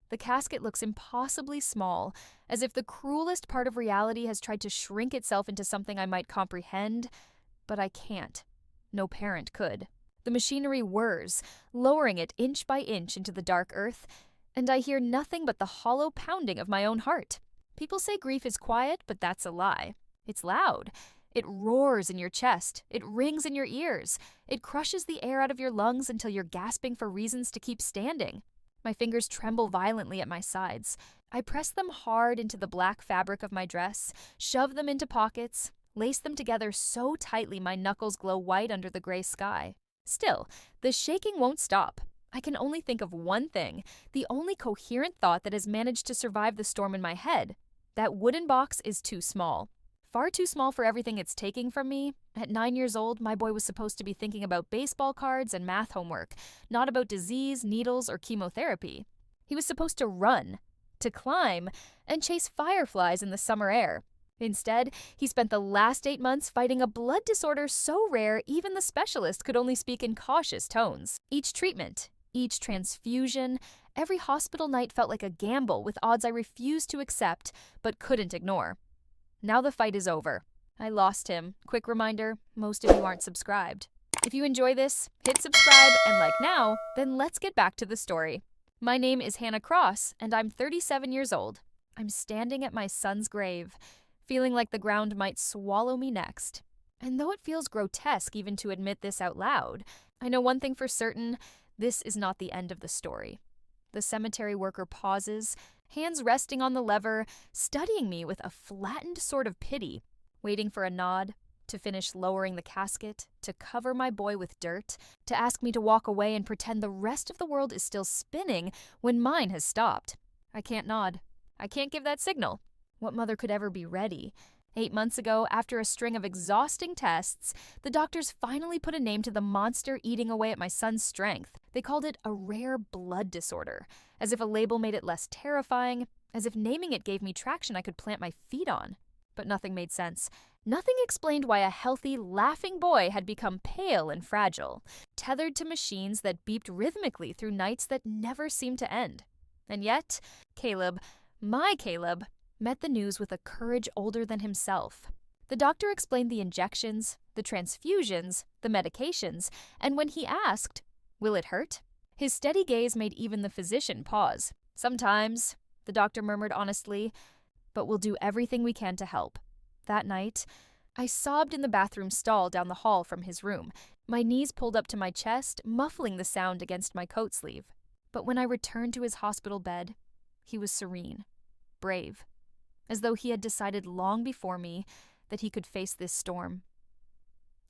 The casket looks impossibly small, as if the cruelest part of reality has tried to shrink itself into something I might comprehend, but I can't. No parent could. The machinery whirs, lowering it inch by inch into the dark earth, and I hear nothing but the hollow pounding of my own heart. People say grief is quiet, but that's a lie. It's loud. It roars in your chest. It rings in your ears. It crushes the air out of your lungs until you're gasping for reasons to keep standing. My fingers tremble violently at my sides. I press them hard into the black fabric of my dress, shove them into pockets, lace them together so tightly my knuckles glow white under the gray sky. Still, the shaking won't stop. I can only think of one thing, the only coherent thought that has managed to survive the storm in my head. That wooden box is too small. Far too small for everything it's taking from me. At 9 years old, my boy was supposed to be thinking about baseball cards and math homework, not about disease, needles, or chemotherapy. He was supposed to run, to climb, and chase fireflies in the summer air. Instead, he spent the last 8 months fighting a blood disorder so rare even the specialist could only speak in cautious tones. Each treatment, each transfusion, every hospital night felt like a gamble with odds I refused to accept but couldn't ignore. Now the fight is over. I lost him. Quick reminder, most of you aren't subscribed. If you enjoy this, hit subscribe and like now, then let's get back to the story. My name is Hannah Cross, and I'm 37 years old. I'm standing at my son's grave, feeling like the ground might swallow me next. And though it feels grotesque even to admit this out loud, I know one thing for certain, this is not the end of the story. The cemetery worker pauses, hands resting on the lever, studying me with a flattened sort of pity, waiting for a nod, to finish lowering the casket, to cover my boy with dirt, to ask me to walk away and pretend the rest of the world is still spinning when mine has stopped. I can't nod. I can't give that signal. What mother could ever be ready? 8 months ago, after a string of exhausting tests, the doctors finally put a name to the monster eating away at my son's strength. They called it a rare blood disorder, as if a label made it less terrifying, as if naming it gave me traction I could plant my feet on. But nothing made sense. Nothing explained why a healthy, laughing boy had become pale and fragile, tethered to machines that beeped rhythmically through nights that never seemed to end. And yet, Caleb, my Caleb, met the news with a courage older than himself. The doctor explained the injections, the transfusions, the medications, and when he asked, "Will it hurt?" his steady gaze made even the physician pause. "Sometimes," the doctor murmured honestly, "but we'll do everything we can to help." That night, I sobbed in the bathroom stall down the hall from his room, my knees pulled up to my chest, muffling the sound against my coat sleeve. But when I returned to his hospital bed, he was serene, brave, as though he had decided long before me that he could face this storm.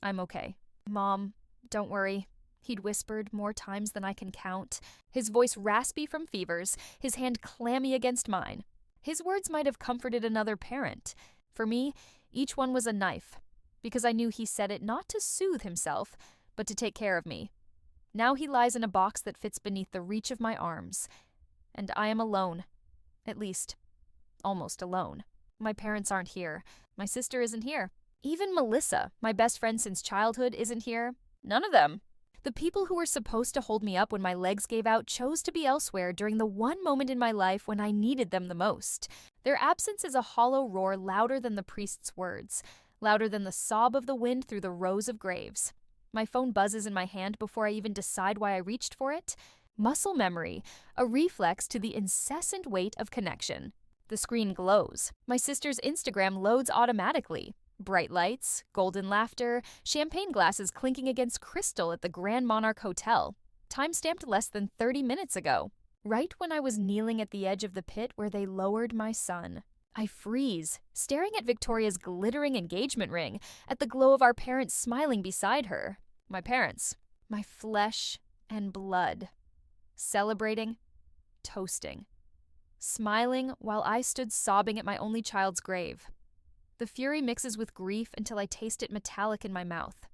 "I'm okay. Mom, don't worry," he'd whispered more times than I can count, his voice raspy from fevers, his hand clammy against mine. His words might have comforted another parent. For me, each one was a knife, because I knew he said it not to soothe himself, but to take care of me. Now he lies in a box that fits beneath the reach of my arms, and I am alone. At least, almost alone. My parents aren't here. My sister isn't here. Even Melissa, my best friend since childhood, isn't here. None of them. The people who were supposed to hold me up when my legs gave out chose to be elsewhere during the one moment in my life when I needed them the most. Their absence is a hollow roar louder than the priest's words, louder than the sob of the wind through the rows of graves. My phone buzzes in my hand before I even decide why I reached for it. Muscle memory, a reflex to the incessant weight of connection. The screen glows. My sister's Instagram loads automatically. Bright lights, golden laughter, champagne glasses clinking against crystal at the Grand Monarch Hotel. Time stamped less than 30 minutes ago. Right when I was kneeling at the edge of the pit where they lowered my son. I freeze, staring at Victoria's glittering engagement ring, at the glow of our parents smiling beside her. My parents. My flesh and blood. Celebrating. Toasting. Smiling while I stood sobbing at my only child's grave. The fury mixes with grief until I taste it metallic in my mouth.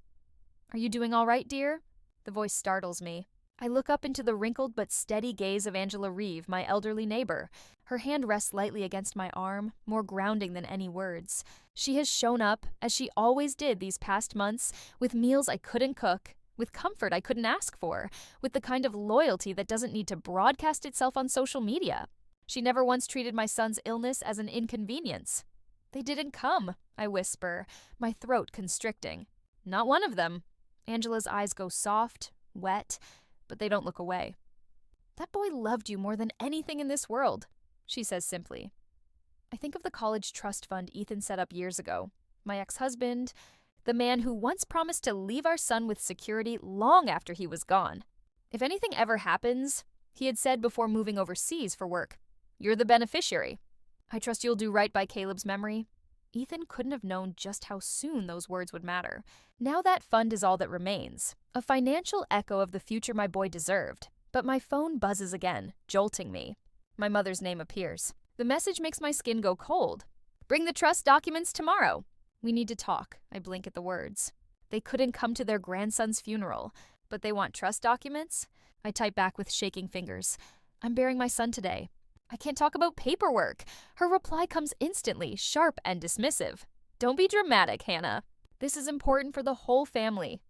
"Are you doing all right, dear?" The voice startles me. I look up into the wrinkled but steady gaze of Angela Reeve, my elderly neighbor. Her hand rests lightly against my arm, more grounding than any words. She has shown up, as she always did these past months, with meals I couldn't cook, with comfort I couldn't ask for, with the kind of loyalty that doesn't need to broadcast itself on social media. She never once treated my son's illness as an inconvenience. They didn't come, I whisper, my throat constricting. Not one of them. Angela's eyes go soft, wet, but they don't look away. That boy loved you more than anything in this world, she says simply. I think of the college trust fund Ethan set up years ago. My ex-husband, the man who once promised to leave our son with security long after he was gone. If anything ever happens, he had said before moving overseas for work, you're the beneficiary. I trust you'll do right by Caleb's memory. Ethan couldn't have known just how soon those words would matter. Now that fund is all that remains, a financial echo of the future my boy deserved. But my phone buzzes again, jolting me. My mother's name appears. The message makes my skin go cold. Bring the trust documents tomorrow. We need to talk. I blink at the words. They couldn't come to their grandson's funeral, but they want trust documents? I type back with shaking fingers. I'm burying my son today. I can't talk about paperwork. Her reply comes instantly, sharp and dismissive. Don't be dramatic, Hannah. This is important for the whole family.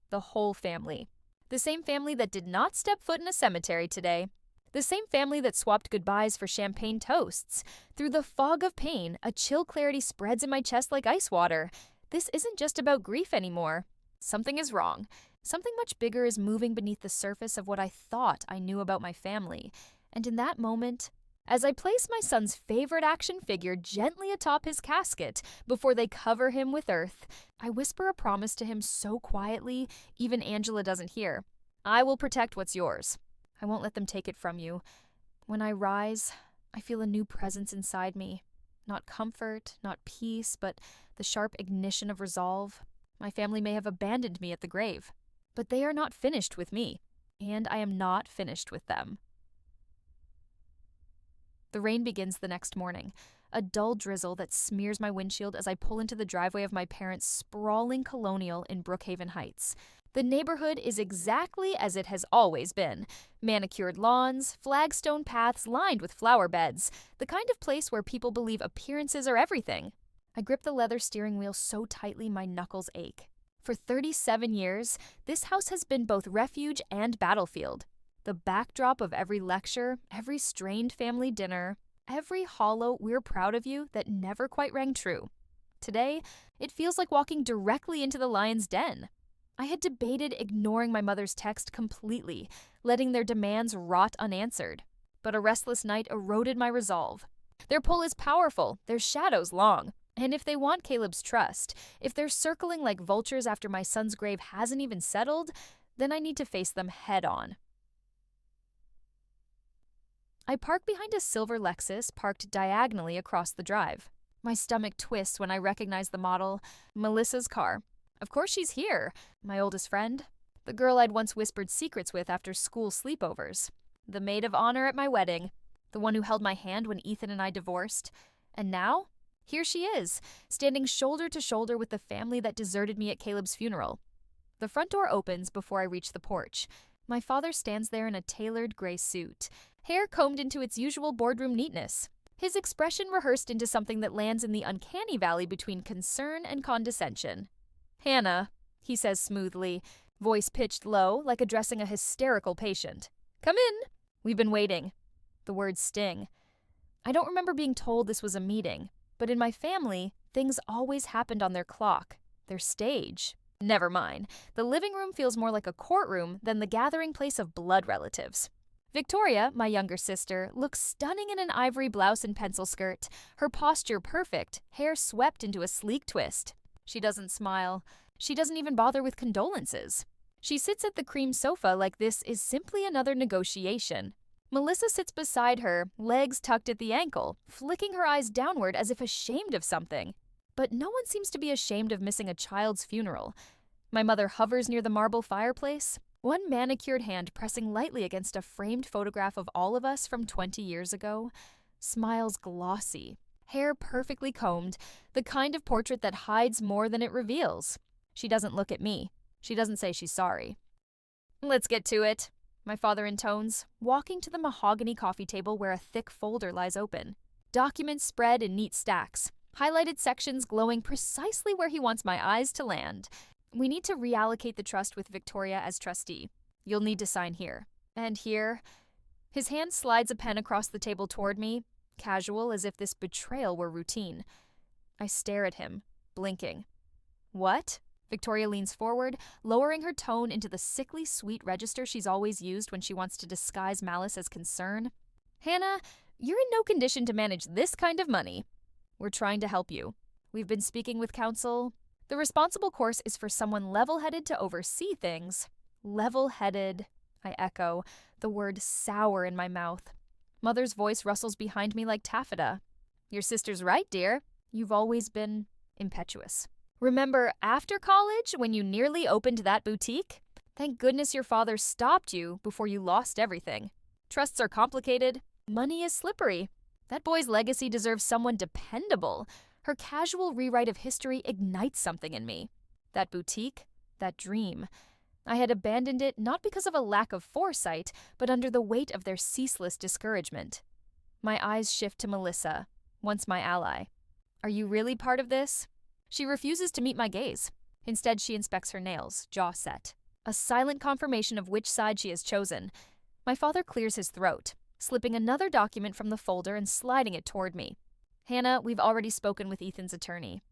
The whole family. The same family that did not step foot in a cemetery today. The same family that swapped goodbyes for champagne toasts. Through the fog of pain, a chill clarity spreads in my chest like ice water. This isn't just about grief anymore. Something is wrong. Something much bigger is moving beneath the surface of what I thought I knew about my family. And in that moment, as I place my son's favorite action figure gently atop his casket before they cover him with earth, I whisper a promise to him so quietly, even Angela doesn't hear. I will protect what's yours. I won't let them take it from you. When I rise, I feel a new presence inside me. Not comfort, not peace, but the sharp ignition of resolve. My family may have abandoned me at the grave, but they are not finished with me, and I am not finished with them. The rain begins the next morning, a dull drizzle that smears my windshield as I pull into the driveway of my parents' sprawling colonial in Brookhaven Heights. The neighborhood is exactly as it has always been. Manicured lawns, flagstone paths lined with flower beds, the kind of place where people believe appearances are everything. I grip the leather steering wheel so tightly my knuckles ache. For 37 years, this house has been both refuge and battlefield. The backdrop of every lecture, every strained family dinner, every hollow "we're proud of you" that never quite rang true. Today, it feels like walking directly into the lion's den. I had debated ignoring my mother's text completely, letting their demands rot unanswered. But a restless night eroded my resolve. Their pull is powerful, their shadows long. And if they want Caleb's trust, if they're circling like vultures after my son's grave hasn't even settled, then I need to face them head on. I park behind a silver Lexus parked diagonally across the drive. My stomach twists when I recognize the model, Melissa's car. Of course she's here, my oldest friend. The girl I'd once whispered secrets with after school sleepovers. The maid of honor at my wedding. The one who held my hand when Ethan and I divorced. And now, here she is, standing shoulder to shoulder with the family that deserted me at Caleb's funeral. The front door opens before I reach the porch. My father stands there in a tailored gray suit, hair combed into its usual boardroom neatness. His expression rehearsed into something that lands in the uncanny valley between concern and condescension. "Hannah," he says smoothly, voice pitched low, like addressing a hysterical patient. "Come in. We've been waiting." The words sting. I don't remember being told this was a meeting, but in my family, things always happened on their clock, their stage. Never mind. The living room feels more like a courtroom than the gathering place of blood relatives. Victoria, my younger sister, looks stunning in an ivory blouse and pencil skirt, her posture perfect, hair swept into a sleek twist. She doesn't smile. She doesn't even bother with condolences. She sits at the cream sofa like this is simply another negotiation. Melissa sits beside her, legs tucked at the ankle, flicking her eyes downward as if ashamed of something. But no one seems to be ashamed of missing a child's funeral. My mother hovers near the marble fireplace, one manicured hand pressing lightly against a framed photograph of all of us from 20 years ago. Smiles glossy, hair perfectly combed, the kind of portrait that hides more than it reveals. She doesn't look at me. She doesn't say she's sorry. "Let's get to it," my father intones, walking to the mahogany coffee table where a thick folder lies open. Documents spread in neat stacks, highlighted sections glowing precisely where he wants my eyes to land. We need to reallocate the trust with Victoria as trustee. You'll need to sign here. And here. His hand slides a pen across the table toward me, casual as if this betrayal were routine. I stare at him, blinking. What? Victoria leans forward, lowering her tone into the sickly sweet register she's always used when she wants to disguise malice as concern. Hannah, you're in no condition to manage this kind of money. We're trying to help you. We've been speaking with counsel. The responsible course is for someone level-headed to oversee things. Level-headed, I echo, the word sour in my mouth. Mother's voice rustles behind me like taffeta. Your sister's right, dear. You've always been impetuous. Remember after college when you nearly opened that boutique? Thank goodness your father stopped you before you lost everything. Trusts are complicated. Money is slippery. That boy's legacy deserves someone dependable. Her casual rewrite of history ignites something in me. That boutique, that dream. I had abandoned it not because of a lack of foresight, but under the weight of their ceaseless discouragement. My eyes shift to Melissa, once my ally. Are you really part of this? She refuses to meet my gaze. Instead, she inspects her nails, jaw set. A silent confirmation of which side she has chosen. My father clears his throat, slipping another document from the folder and sliding it toward me. Hannah, we've already spoken with Ethan's attorney.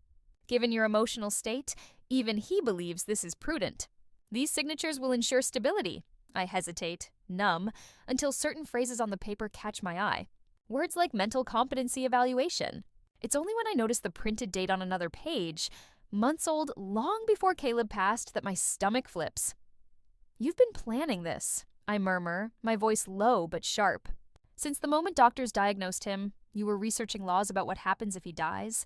Given your emotional state, even he believes this is prudent. These signatures will ensure stability. I hesitate, numb, until certain phrases on the paper catch my eye. Words like mental competency evaluation. It's only when I notice the printed date on another page, months old long before Caleb passed, that my stomach flips. You've been planning this, I murmur, my voice low but sharp. Since the moment doctors diagnosed him, you were researching laws about what happens if he dies.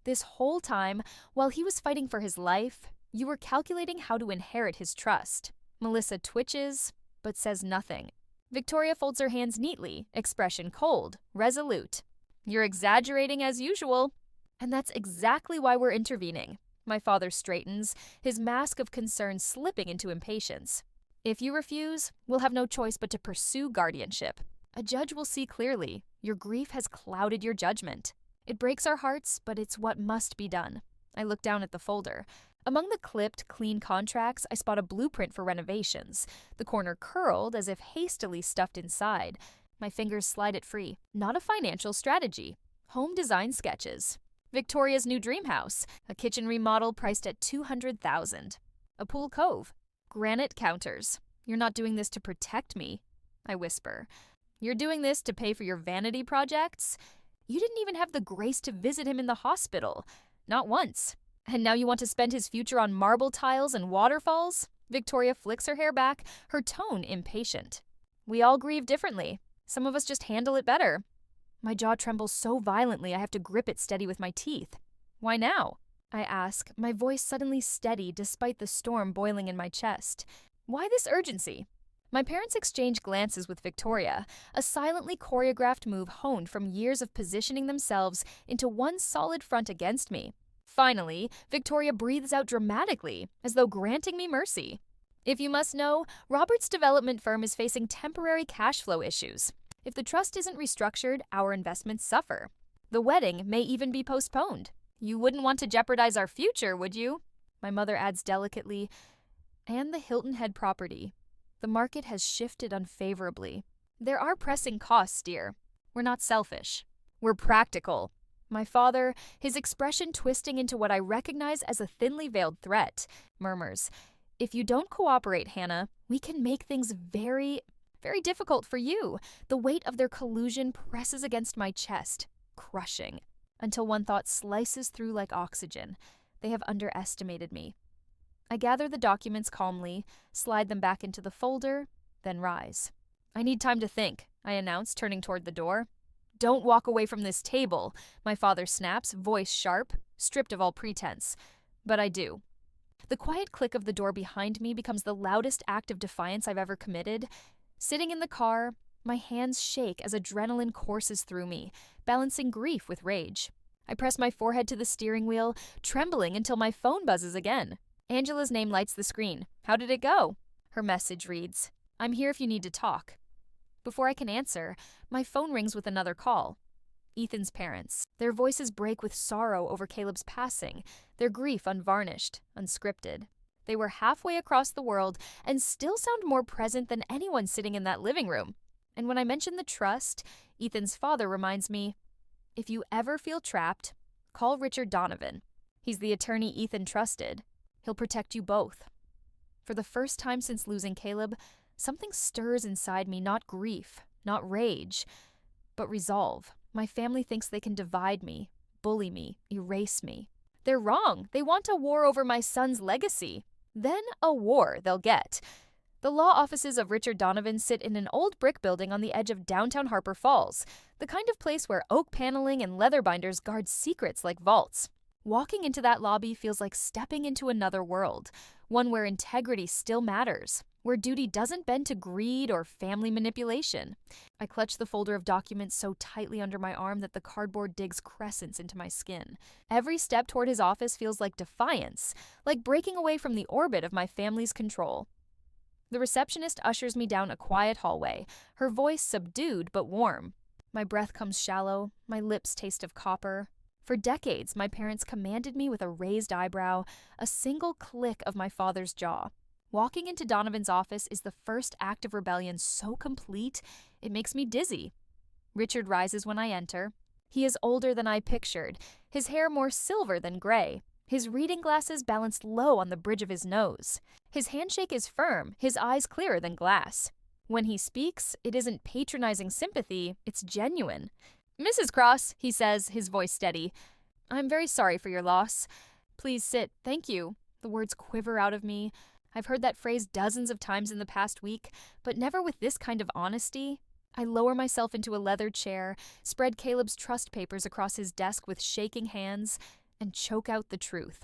This whole time, while he was fighting for his life, you were calculating how to inherit his trust. Melissa twitches, but says nothing. Victoria folds her hands neatly, expression cold, resolute. You're exaggerating as usual. And that's exactly why we're intervening. My father straightens, his mask of concern slipping into impatience. If you refuse, we'll have no choice but to pursue guardianship. A judge will see clearly. Your grief has clouded your judgment. It breaks our hearts, but it's what must be done. I look down at the folder. Among the clipped, clean contracts, I spot a blueprint for renovations, the corner curled as if hastily stuffed inside. My fingers slide it free. Not a financial strategy. Home design sketches. Victoria's new dream house, a kitchen remodel priced at $200,000. A pool cove. Granite counters. You're not doing this to protect me, I whisper. You're doing this to pay for your vanity projects? You didn't even have the grace to visit him in the hospital. Not once. And now you want to spend his future on marble tiles and waterfalls? Victoria flicks her hair back, her tone impatient. We all grieve differently. Some of us just handle it better. My jaw trembles so violently I have to grip it steady with my teeth. Why now? I ask, my voice suddenly steady despite the storm boiling in my chest. Why this urgency? My parents exchange glances with Victoria, a silently choreographed move honed from years of positioning themselves into one solid front against me. Finally, Victoria breathes out dramatically, as though granting me mercy. If you must know, Robert's development firm is facing temporary cash flow issues. If the trust isn't restructured, our investments suffer. The wedding may even be postponed. You wouldn't want to jeopardize our future, would you? My mother adds delicately, and the Hilton Head property. The market has shifted unfavorably. There are pressing costs, dear. We're not selfish. We're practical. My father, his expression twisting into what I recognize as a thinly veiled threat, murmurs, If you don't cooperate, Hannah, we can make things very, very difficult for you. The weight of their collusion presses against my chest, crushing, until one thought slices through like oxygen. They have underestimated me. I gather the documents calmly, slide them back into the folder, then rise. I need time to think, I announce, turning toward the door. Don't walk away from this table, my father snaps, voice sharp, stripped of all pretense. But I do. The quiet click of the door behind me becomes the loudest act of defiance I've ever committed. Sitting in the car, my hands shake as adrenaline courses through me, balancing grief with rage. I press my forehead to the steering wheel, trembling until my phone buzzes again. Angela's name lights the screen. How did it go? Her message reads, I'm here if you need to talk. Before I can answer, my phone rings with another call. Ethan's parents. Their voices break with sorrow over Caleb's passing, their grief unvarnished, unscripted. They were halfway across the world and still sound more present than anyone sitting in that living room. And when I mention the trust, Ethan's father reminds me, if you ever feel trapped, call Richard Donovan. He's the attorney Ethan trusted. He'll protect you both. For the first time since losing Caleb, something stirs inside me, not grief, not rage, but resolve. My family thinks they can divide me, bully me, erase me. They're wrong. They want a war over my son's legacy. Then a war they'll get. The law offices of Richard Donovan sit in an old brick building on the edge of downtown Harper Falls, the kind of place where oak paneling and leather binders guard secrets like vaults. Walking into that lobby feels like stepping into another world, one where integrity still matters, where duty doesn't bend to greed or family manipulation. I clutch the folder of documents so tightly under my arm that the cardboard digs crescents into my skin. Every step toward his office feels like defiance, like breaking away from the orbit of my family's control. The receptionist ushers me down a quiet hallway, her voice subdued but warm. My breath comes shallow, my lips taste of copper. For decades, my parents commanded me with a raised eyebrow, a single click of my father's jaw. Walking into Donovan's office is the first act of rebellion so complete, it makes me dizzy. Richard rises when I enter. He is older than I pictured, his hair more silver than gray. His reading glasses balanced low on the bridge of his nose. His handshake is firm, his eyes clearer than glass. When he speaks, it isn't patronizing sympathy, it's genuine. "Mrs. Cross," he says, his voice steady. "I'm very sorry for your loss. Please sit, thank you." The words quiver out of me. I've heard that phrase dozens of times in the past week, but never with this kind of honesty. I lower myself into a leather chair, spread Caleb's trust papers across his desk with shaking hands, and choke out the truth.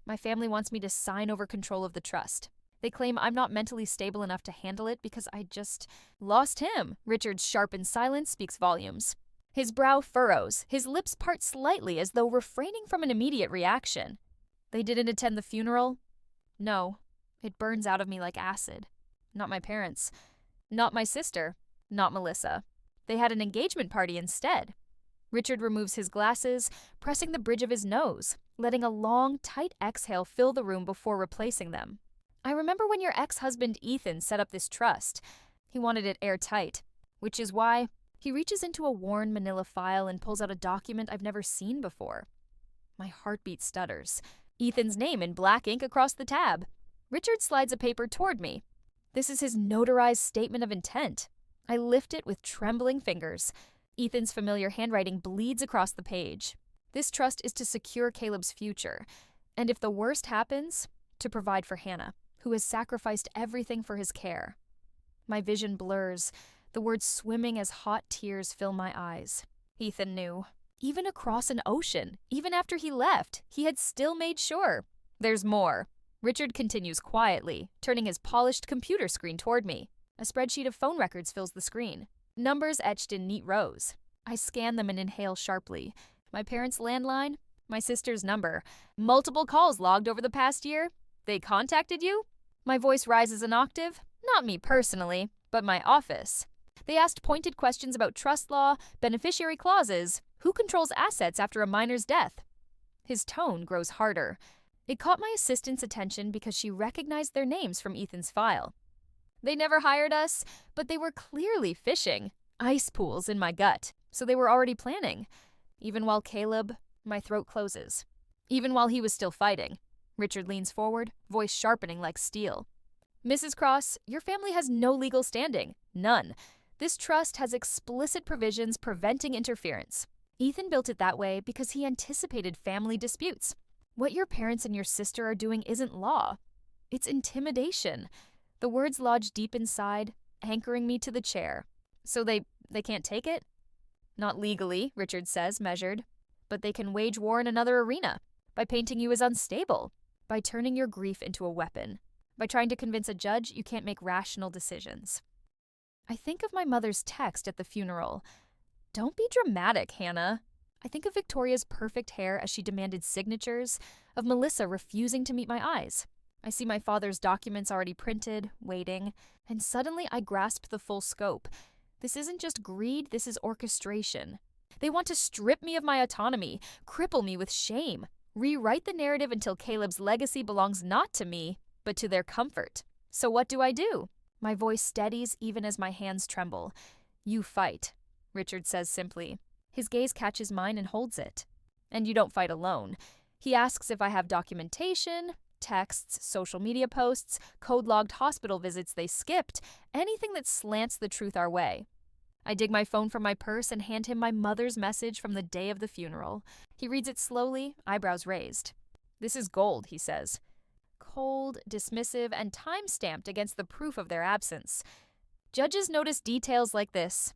My family wants me to sign over control of the trust. They claim I'm not mentally stable enough to handle it because I just lost him. Richard's sharpened silence speaks volumes. His brow furrows, his lips part slightly as though refraining from an immediate reaction. They didn't attend the funeral? No. It burns out of me like acid. Not my parents. Not my sister. Not Melissa. They had an engagement party instead. Richard removes his glasses, pressing the bridge of his nose, letting a long, tight exhale fill the room before replacing them. I remember when your ex-husband Ethan set up this trust. He wanted it airtight, which is why he reaches into a worn manila file and pulls out a document I've never seen before. My heartbeat stutters. Ethan's name in black ink across the tab. Richard slides a paper toward me. This is his notarized statement of intent. I lift it with trembling fingers. Ethan's familiar handwriting bleeds across the page. This trust is to secure Caleb's future, and if the worst happens, to provide for Hannah, who has sacrificed everything for his care. My vision blurs, the words swimming as hot tears fill my eyes. Ethan knew. Even across an ocean, even after he left, he had still made sure. There's more. Richard continues quietly, turning his polished computer screen toward me. A spreadsheet of phone records fills the screen. Numbers etched in neat rows. I scan them and inhale sharply. My parents' landline, my sister's number. Multiple calls logged over the past year. They contacted you? My voice rises an octave. Not me personally, but my office. They asked pointed questions about trust law, beneficiary clauses, who controls assets after a minor's death. His tone grows harder. It caught my assistant's attention because she recognized their names from Ethan's file. They never hired us, but they were clearly fishing. Ice pools in my gut, so they were already planning. Even while Caleb, my throat closes. Even while he was still fighting. Richard leans forward, voice sharpening like steel. "Mrs. Cross, your family has no legal standing. None. This trust has explicit provisions preventing interference. Ethan built it that way because he anticipated family disputes. What your parents and your sister are doing isn't law. It's intimidation." The words lodge deep inside, anchoring me to the chair. "So they can't take it?" "Not legally," Richard says, measured. "But they can wage war in another arena, by painting you as unstable, by turning your grief into a weapon, by trying to convince a judge you can't make rational decisions." I think of my mother's text at the funeral. "Don't be dramatic, Hannah." I think of Victoria's perfect hair as she demanded signatures, of Melissa refusing to meet my eyes. I see my father's documents already printed, waiting, and suddenly I grasp the full scope. This isn't just greed, this is orchestration. They want to strip me of my autonomy, cripple me with shame, rewrite the narrative until Caleb's legacy belongs not to me, but to their comfort. So what do? My voice steadies even as my hands tremble. You fight, Richard says simply. His gaze catches mine and holds it. And you don't fight alone. He asks if I have documentation, texts, social media posts, code-logged hospital visits they skipped, anything that slants the truth our way. I dig my phone from my purse and hand him my mother's message from the day of the funeral. He reads it slowly, eyebrows raised. This is gold, he says. Cold, dismissive, and time-stamped against the proof of their absence. Judges notice details like this.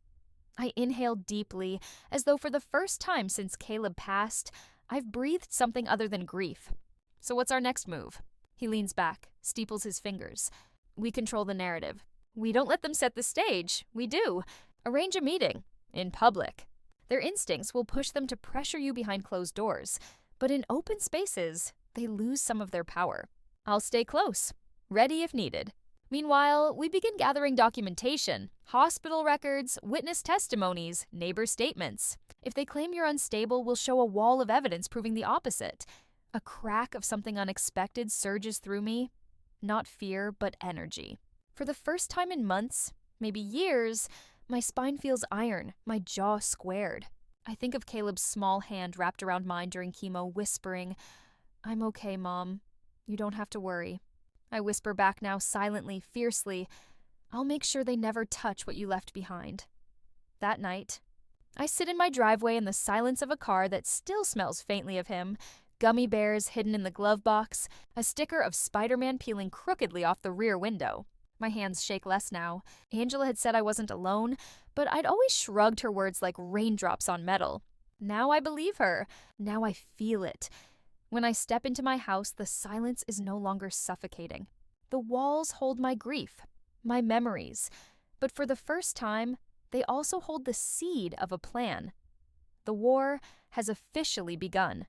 I inhale deeply, as though for the first time since Caleb passed, I've breathed something other than grief. So what's our next move? He leans back, steeples his fingers. We control the narrative. We don't let them set the stage. We do. Arrange a meeting. In public. Their instincts will push them to pressure you behind closed doors, but in open spaces, they lose some of their power. I'll stay close, ready if needed. Meanwhile, we begin gathering documentation, hospital records, witness testimonies, neighbor statements. If they claim you're unstable, we'll show a wall of evidence proving the opposite. A crack of something unexpected surges through me. Not fear, but energy. For the first time in months, maybe years, my spine feels iron, my jaw squared. I think of Caleb's small hand wrapped around mine during chemo, whispering, "I'm okay, Mom. You don't have to worry." I whisper back now silently, fiercely, "I'll make sure they never touch what you left behind." That night, I sit in my driveway in the silence of a car that still smells faintly of him, gummy bears hidden in the glove box, a sticker of Spider-Man peeling crookedly off the rear window. My hands shake less now. Angela had said I wasn't alone, but I'd always shrugged her words like raindrops on metal. Now I believe her. Now I feel it. When I step into my house, the silence is no longer suffocating. The walls hold my grief, my memories, but for the first time, they also hold the seed of a plan. The war has officially begun.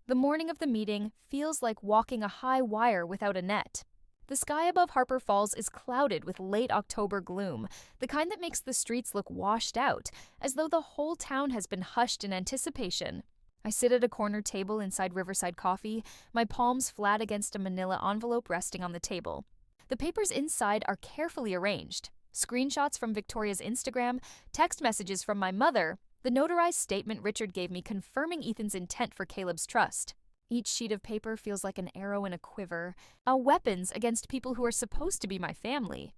The morning of the meeting feels like walking a high wire without a net. The sky above Harper Falls is clouded with late October gloom, the kind that makes the streets look washed out, as though the whole town has been hushed in anticipation. I sit at a corner table inside Riverside Coffee, my palms flat against a manila envelope resting on the table. The papers inside are carefully arranged. Screenshots from Victoria's Instagram, text messages from my mother, the notarized statement Richard gave me confirming Ethan's intent for Caleb's trust. Each sheet of paper feels like an arrow in a quiver, weapons against people who are supposed to be my family.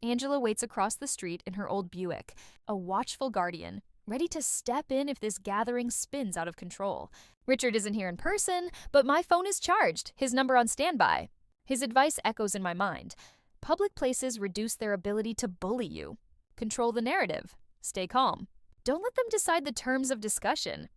Angela waits across the street in her old Buick, a watchful guardian, ready to step in if this gathering spins out of control. Richard isn't here in person, but my phone is charged, his number on standby. His advice echoes in my mind. Public places reduce their ability to bully you. Control the narrative. Stay calm. Don't let them decide the terms of discussion.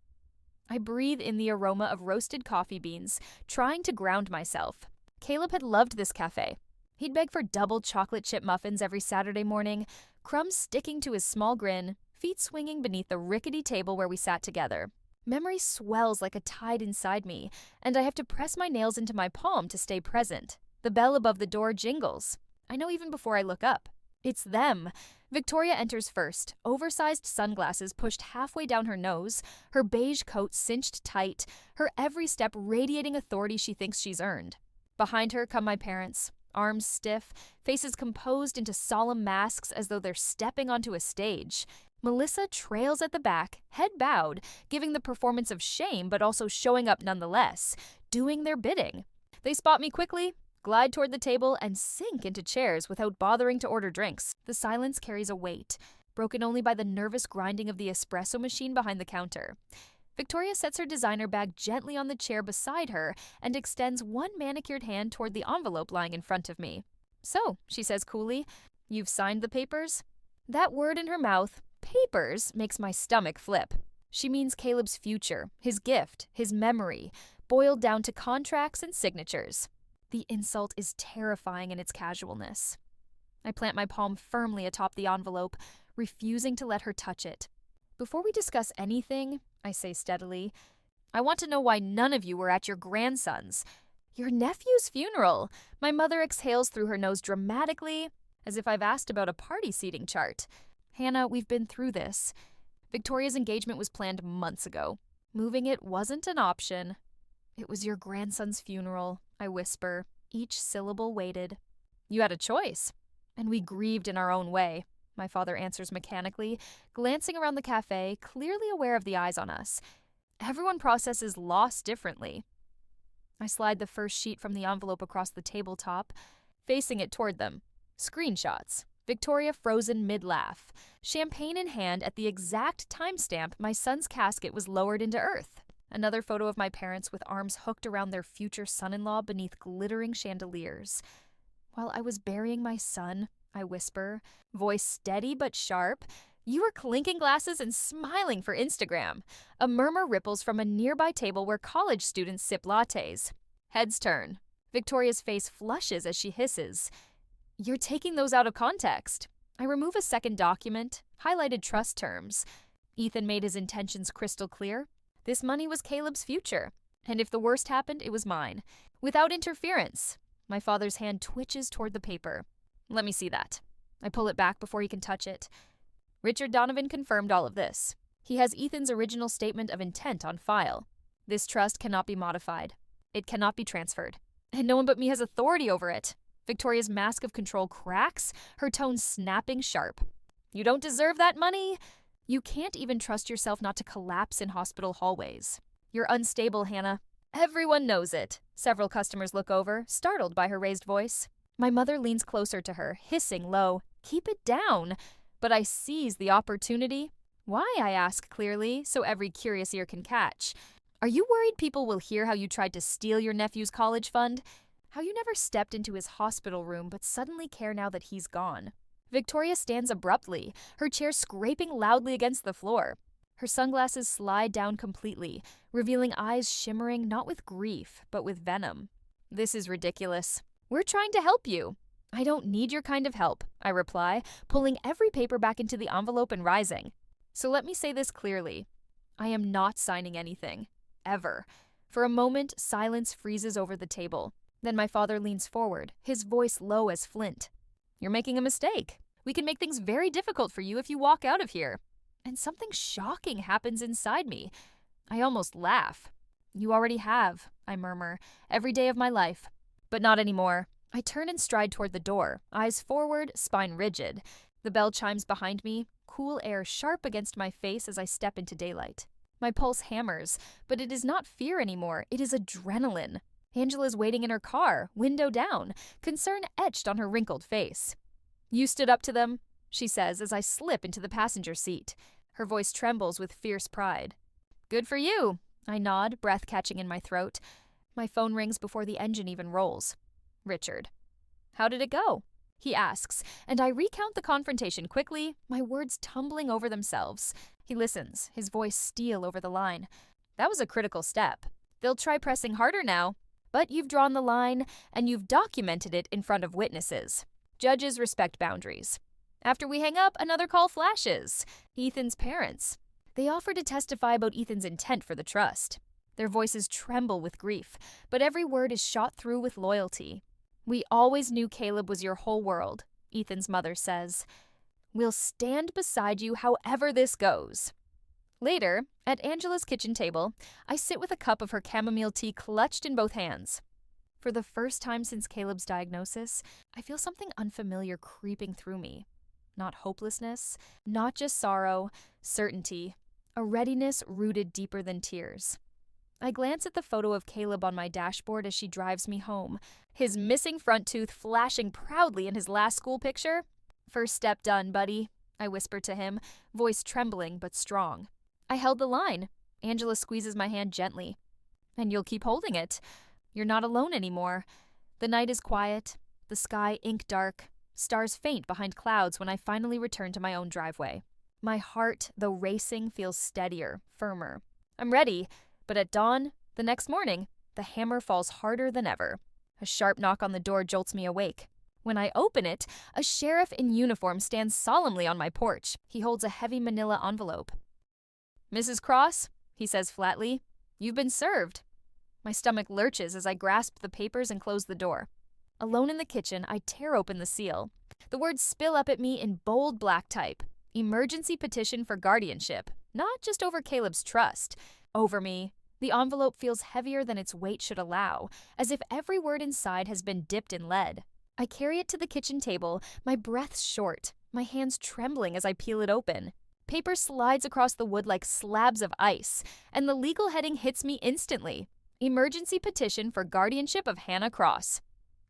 I breathe in the aroma of roasted coffee beans, trying to ground myself. Caleb had loved this cafe. He'd beg for double chocolate chip muffins every Saturday morning, crumbs sticking to his small grin, feet swinging beneath the rickety table where we sat together. Memory swells like a tide inside me, and I have to press my nails into my palm to stay present. The bell above the door jingles. I know even before I look up. It's them. Victoria enters first, oversized sunglasses pushed halfway down her nose, her beige coat cinched tight, her every step radiating authority she thinks she's earned. Behind her come my parents, arms stiff, faces composed into solemn masks as though they're stepping onto a stage. Melissa trails at the back, head bowed, giving the performance of shame but also showing up nonetheless, doing their bidding. They spot me quickly, glide toward the table, and sink into chairs without bothering to order drinks. The silence carries a weight, broken only by the nervous grinding of the espresso machine behind the counter. Victoria sets her designer bag gently on the chair beside her and extends one manicured hand toward the envelope lying in front of me. "So," she says coolly, "you've signed the papers?" That word in her mouth, papers, makes my stomach flip. She means Caleb's future, his gift, his memory, boiled down to contracts and signatures. The insult is terrifying in its casualness. I plant my palm firmly atop the envelope, refusing to let her touch it. "Before we discuss anything," I say steadily, "I want to know why none of you were at your grandson's. Your nephew's funeral." My mother exhales through her nose dramatically, as if I've asked about a party seating chart. "Hannah, we've been through this. Victoria's engagement was planned months ago. Moving it wasn't an option. It was your grandson's funeral," I whisper, each syllable weighted. "You had a choice, and we grieved in our own way. my father answers mechanically, glancing around the cafe, clearly aware of the eyes on us. Everyone processes loss differently. I slide the first sheet from the envelope across the tabletop, facing it toward them. Screenshots. Victoria frozen mid-laugh. Champagne in hand at the exact timestamp my son's casket was lowered into earth. Another photo of my parents with arms hooked around their future son-in-law beneath glittering chandeliers. While I was burying my son, I whisper, voice steady but sharp, "You were clinking glasses and smiling for Instagram." A murmur ripples from a nearby table where college students sip lattes. Heads turn. Victoria's face flushes as she hisses, "You're taking those out of context." I remove a second document, highlighted trust terms. Ethan made his intentions crystal clear. This money was Caleb's future, and if the worst happened, it was mine. Without interference. My father's hand twitches toward the paper. "Let me see that." I pull it back before he can touch it. Richard Donovan confirmed all of this. He has Ethan's original statement of intent on file. This trust cannot be modified. It cannot be transferred. And no one but me has authority over it. Victoria's mask of control cracks, her tone snapping sharp. "You don't deserve that money." You can't even trust yourself not to collapse in hospital hallways. "You're unstable, Hannah." Everyone knows it. Several customers look over, startled by her raised voice. My mother leans closer to her, hissing low, "Keep it down." But I seize the opportunity. "Why?" I ask clearly, so every curious ear can catch. "Are you worried people will hear how you tried to steal your nephew's college fund? How you never stepped into his hospital room but suddenly care now that he's gone?" Victoria stands abruptly, her chair scraping loudly against the floor. Her sunglasses slide down completely, revealing eyes shimmering not with grief, but with venom. "This is ridiculous. We're trying to help you." "I don't need your kind of help," I reply, pulling every paper back into the envelope and rising. "So let me say this clearly. I am not signing anything. Ever." For a moment, silence freezes over the table. Then my father leans forward, his voice low as flint. "You're making a mistake. We can make things very difficult for you if you walk out of here." And something shocking happens inside me. I almost laugh. "You already have," I murmur, "every day of my life." But not anymore. I turn and stride toward the door, eyes forward, spine rigid. The bell chimes behind me, cool air sharp against my face as I step into daylight. My pulse hammers, but it is not fear anymore, it is adrenaline. Angela's waiting in her car, window down, concern etched on her wrinkled face. "You stood up to them," she says as I slip into the passenger seat. Her voice trembles with fierce pride. "Good for you," I nod, breath catching in my throat. My phone rings before the engine even rolls. Richard. "How did it go?" he asks, and I recount the confrontation quickly, my words tumbling over themselves. He listens, his voice steel over the line. "That was a critical step. They'll try pressing harder now. But you've drawn the line, and you've documented it in front of witnesses. Judges respect boundaries." After we hang up, another call flashes. Ethan's parents. They offer to testify about Ethan's intent for the trust. Their voices tremble with grief, but every word is shot through with loyalty. "We always knew Caleb was your whole world," Ethan's mother says. "We'll stand beside you however this goes." Later, at Angela's kitchen table, I sit with a cup of her chamomile tea clutched in both hands. For the first time since Caleb's diagnosis, I feel something unfamiliar creeping through me. Not hopelessness, not just sorrow, certainty, a readiness rooted deeper than tears. I glance at the photo of Caleb on my dashboard as she drives me home, his missing front tooth flashing proudly in his last school picture. "First step done, buddy," I whisper to him, voice trembling but strong. I held the line. Angela squeezes my hand gently. "And you'll keep holding it. You're not alone anymore." The night is quiet, the sky ink dark, stars faint behind clouds when I finally return to my own driveway. My heart, though racing, feels steadier, firmer. I'm ready, but at dawn, the next morning, the hammer falls harder than ever. A sharp knock on the door jolts me awake. When I open it, a sheriff in uniform stands solemnly on my porch. He holds a heavy manila envelope. "Mrs. Cross," he says flatly, "you've been served." My stomach lurches as I grasp the papers and close the door. Alone in the kitchen, I tear open the seal. The words spill up at me in bold black type. Emergency petition for guardianship. Not just over Caleb's trust. Over me. The envelope feels heavier than its weight should allow, as if every word inside has been dipped in lead. I carry it to the kitchen table, my breath short. my hands trembling as I peel it open. Paper slides across the wood like slabs of ice, and the legal heading hits me instantly. Emergency petition for guardianship of Hannah Cross.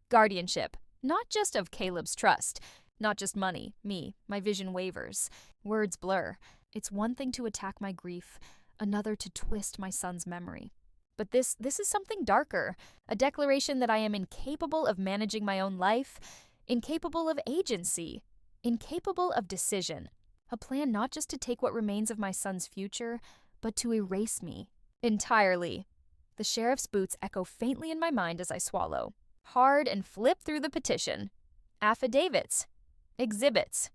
Guardianship, not just of Caleb's trust, not just money, me, my vision wavers. Words blur. It's one thing to attack my grief, another to twist my son's memory. But this is something darker, a declaration that I am incapable of managing my own life, incapable of agency, incapable of decision. A plan not just to take what remains of my son's future, but to erase me entirely. The sheriff's boots echo faintly in my mind as I swallow. Hard and flip through the petition. Affidavits. Exhibits.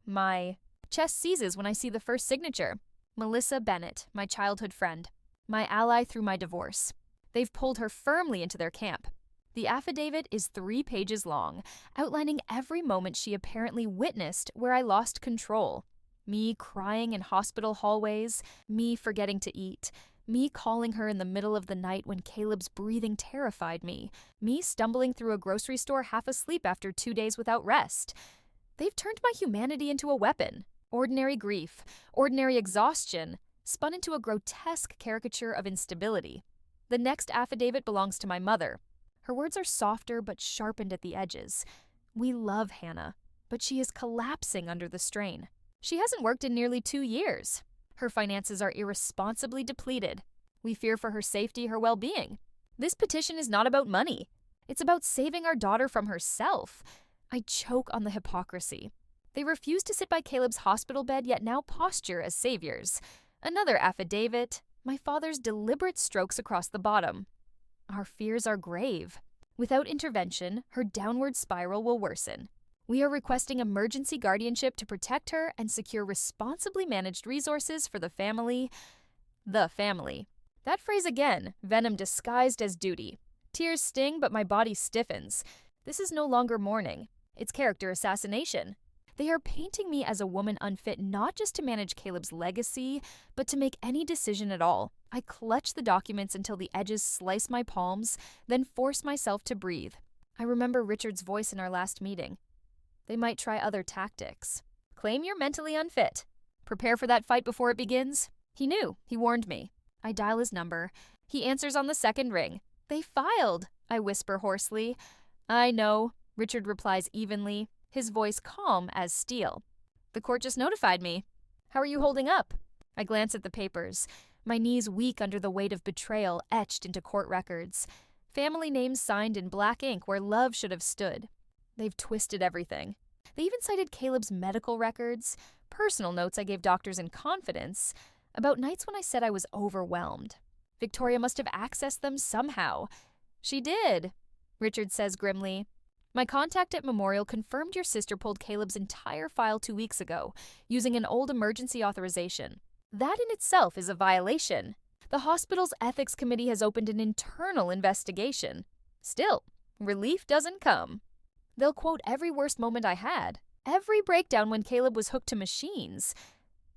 My chest seizes when I see the first signature. Melissa Bennett, my childhood friend. My ally through my divorce. They've pulled her firmly into their camp. The affidavit is 3 pages long, outlining every moment she apparently witnessed where I lost control. Me crying in hospital hallways, me forgetting to eat, me calling her in the middle of the night when Caleb's breathing terrified me, me stumbling through a grocery store half asleep after 2 days without rest. They've turned my humanity into a weapon. Ordinary grief, ordinary exhaustion, spun into a grotesque caricature of instability. The next affidavit belongs to my mother. Her words are softer but sharpened at the edges. We love Hannah, but she is collapsing under the strain. She hasn't worked in nearly 2 years. Her finances are irresponsibly depleted. We fear for her safety, her well-being. This petition is not about money. It's about saving our daughter from herself. I choke on the hypocrisy. They refuse to sit by Caleb's hospital bed, yet now posture as saviors. Another affidavit. My father's deliberate strokes across the bottom. Our fears are grave. Without intervention, her downward spiral will worsen. We are requesting emergency guardianship to protect her and secure responsibly managed resources for the family. The family. That phrase again, venom disguised as duty. Tears sting, but my body stiffens. This is no longer mourning. It's character assassination. They are painting me as a woman unfit not just to manage Caleb's legacy, but to make any decision at all. I clutch the documents until the edges slice my palms, then force myself to breathe. I remember Richard's voice in our last meeting. They might try other tactics. Claim you're mentally unfit. Prepare for that fight before it begins. He knew. He warned me. I dial his number. He answers on the second ring. They filed, I whisper hoarsely. I know, Richard replies evenly, his voice calm as steel. The court just notified me. How are you holding up? I glance at the papers, my knees weak under the weight of betrayal etched into court records. Family names signed in black ink where love should have stood. They've twisted everything. They even cited Caleb's medical records, personal notes I gave doctors in confidence, about nights when I said I was overwhelmed. Victoria must have accessed them somehow. She did, Richard says grimly. My contact at Memorial confirmed your sister pulled Caleb's entire file 2 weeks ago, using an old emergency authorization. That in itself is a violation. The hospital's ethics committee has opened an internal investigation. Still, relief doesn't come. They'll quote every worst moment I had, every breakdown when Caleb was hooked to machines.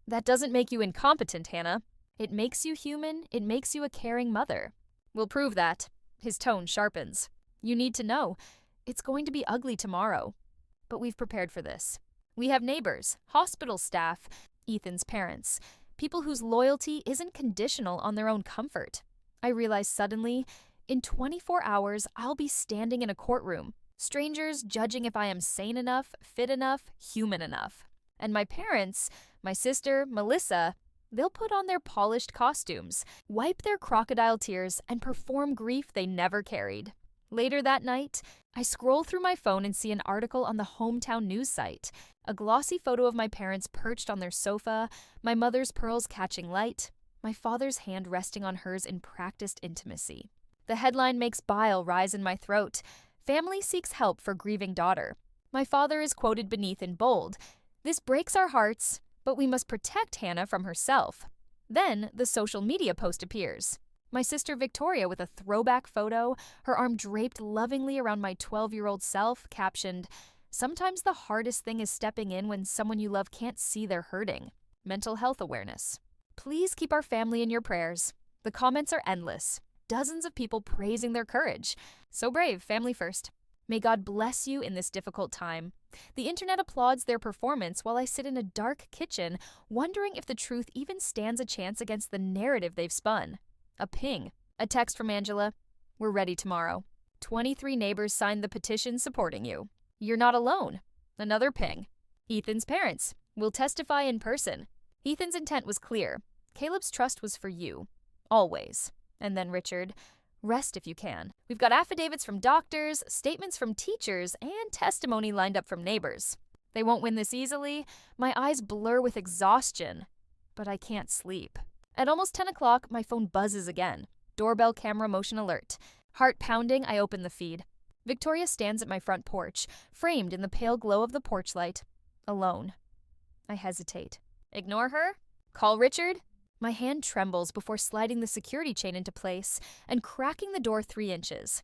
That doesn't make you incompetent, Hannah. It makes you human, it makes you a caring mother. We'll prove that. His tone sharpens. You need to know. It's going to be ugly tomorrow. But we've prepared for this. We have neighbors, hospital staff, Ethan's parents, people whose loyalty isn't conditional on their own comfort. I realize suddenly, in 24 hours, I'll be standing in a courtroom, strangers judging if I am sane enough, fit enough, human enough. And my parents, my sister, Melissa, they'll put on their polished costumes, wipe their crocodile tears, and perform grief they never carried. Later that night, I scroll through my phone and see an article on the hometown news site, a glossy photo of my parents perched on their sofa, my mother's pearls catching light, my father's hand resting on hers in practiced intimacy. The headline makes bile rise in my throat. Family seeks help for grieving daughter. My father is quoted beneath in bold. This breaks our hearts, but we must protect Hannah from herself. Then the social media post appears. My sister Victoria with a throwback photo, her arm draped lovingly around my 12-year-old self, captioned, "Sometimes the hardest thing is stepping in when someone you love can't see they're hurting. Mental health awareness. Please keep our family in your prayers." The comments are endless. Dozens of people praising their courage. So brave, family first. May God bless you in this difficult time. The internet applauds their performance while I sit in a dark kitchen, wondering if the truth even stands a chance against the narrative they've spun. A ping. A text from Angela. We're ready tomorrow. 23 neighbors signed the petition supporting you. You're not alone. Another ping. Ethan's parents. Will testify in person. Ethan's intent was clear. Caleb's trust was for you. Always. And then Richard. Rest if you can. We've got affidavits from doctors, statements from teachers, and testimony lined up from neighbors. They won't win this easily. My eyes blur with exhaustion. But I can't sleep. At almost 10 o'clock, my phone buzzes again. Doorbell camera motion alert. Heart pounding, I open the feed. Victoria stands at my front porch, framed in the pale glow of the porch light. Alone. I hesitate. Ignore her? Call Richard? My hand trembles before sliding the security chain into place and cracking the door 3 inches.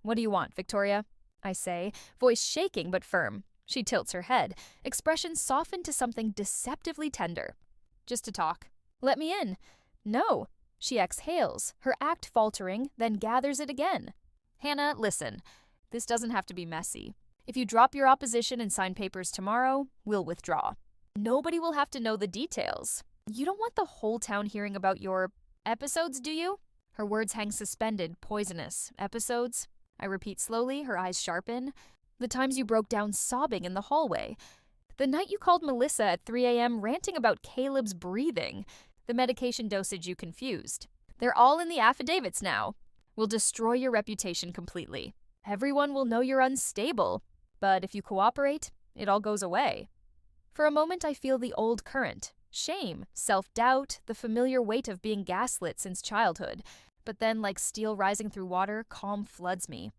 What do you want, Victoria? I say, voice shaking but firm. She tilts her head, expression softened to something deceptively tender. Just to talk. Let me in. No. She exhales, her act faltering, then gathers it again. Hannah, listen. This doesn't have to be messy. If you drop your opposition and sign papers tomorrow, we'll withdraw. Nobody will have to know the details. You don't want the whole town hearing about your episodes, do you? Her words hang suspended, poisonous. Episodes? I repeat slowly, her eyes sharpen. The times you broke down sobbing in the hallway. The night you called Melissa at 3 a.m. ranting about Caleb's breathing. The medication dosage you confused. They're all in the affidavits now. We'll destroy your reputation completely. Everyone will know you're unstable. But if you cooperate, it all goes away. For a moment I feel the old current. Shame, self-doubt, the familiar weight of being gaslit since childhood. But then, like steel rising through water, calm floods me.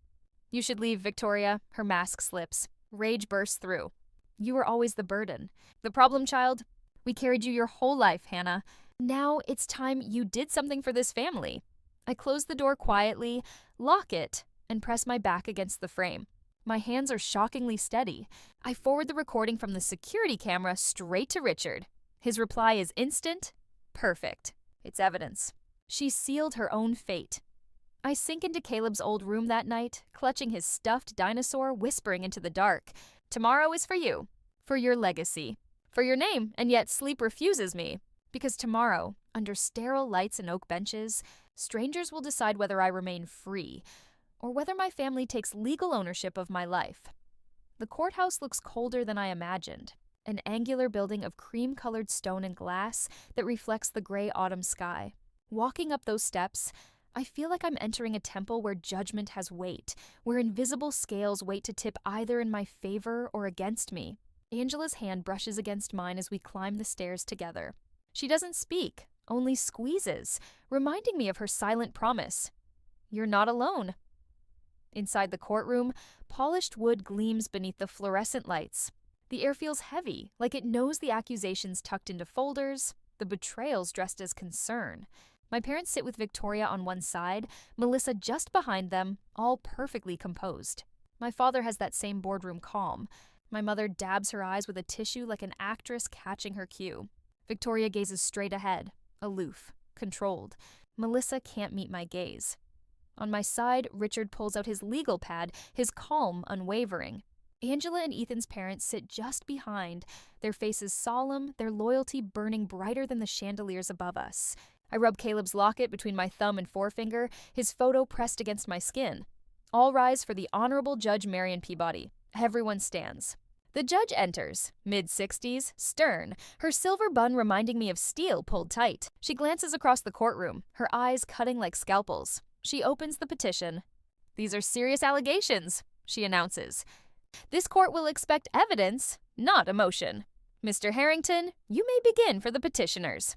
You should leave, Victoria. Her mask slips. Rage bursts through. You were always the burden. The problem child? We carried you your whole life, Hannah. Now it's time you did something for this family. I close the door quietly, lock it, and press my back against the frame. My hands are shockingly steady. I forward the recording from the security camera straight to Richard. His reply is instant, perfect. It's evidence. She sealed her own fate. I sink into Caleb's old room that night, clutching his stuffed dinosaur, whispering into the dark. Tomorrow is for you, for your legacy, for your name, and yet sleep refuses me. Because tomorrow, under sterile lights and oak benches, strangers will decide whether I remain free, or whether my family takes legal ownership of my life. The courthouse looks colder than I imagined. An angular building of cream-colored stone and glass that reflects the gray autumn sky. Walking up those steps, I feel like I'm entering a temple where judgment has weight, where invisible scales wait to tip either in my favor or against me. Angela's hand brushes against mine as we climb the stairs together. She doesn't speak, only squeezes, reminding me of her silent promise. You're not alone. Inside the courtroom, polished wood gleams beneath the fluorescent lights. The air feels heavy, like it knows the accusations tucked into folders, the betrayals dressed as concern. My parents sit with Victoria on one side, Melissa just behind them, all perfectly composed. My father has that same boardroom calm. My mother dabs her eyes with a tissue like an actress catching her cue. Victoria gazes straight ahead, aloof, controlled. Melissa can't meet my gaze. On my side, Richard pulls out his legal pad, his calm unwavering. Angela and Ethan's parents sit just behind, their faces solemn, their loyalty burning brighter than the chandeliers above us. I rub Caleb's locket between my thumb and forefinger, his photo pressed against my skin. All rise for the Honorable Judge Marion Peabody. Everyone stands. The judge enters, mid-60s, stern, her silver bun reminding me of steel pulled tight. She glances across the courtroom, her eyes cutting like scalpels. She opens the petition. These are serious allegations, she announces. This court will expect evidence, not emotion. Mr. Harrington, you may begin for the petitioners.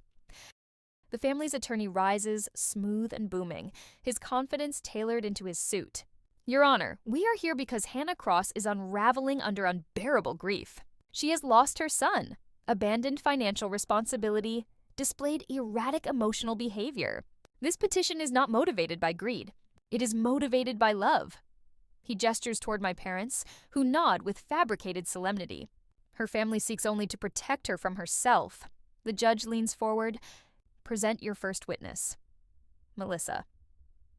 The family's attorney rises, smooth and booming, his confidence tailored into his suit. Your Honor, we are here because Hannah Cross is unraveling under unbearable grief. She has lost her son, abandoned financial responsibility, displayed erratic emotional behavior. This petition is not motivated by greed. It is motivated by love. He gestures toward my parents, who nod with fabricated solemnity. Her family seeks only to protect her from herself. The judge leans forward. Present your first witness. Melissa.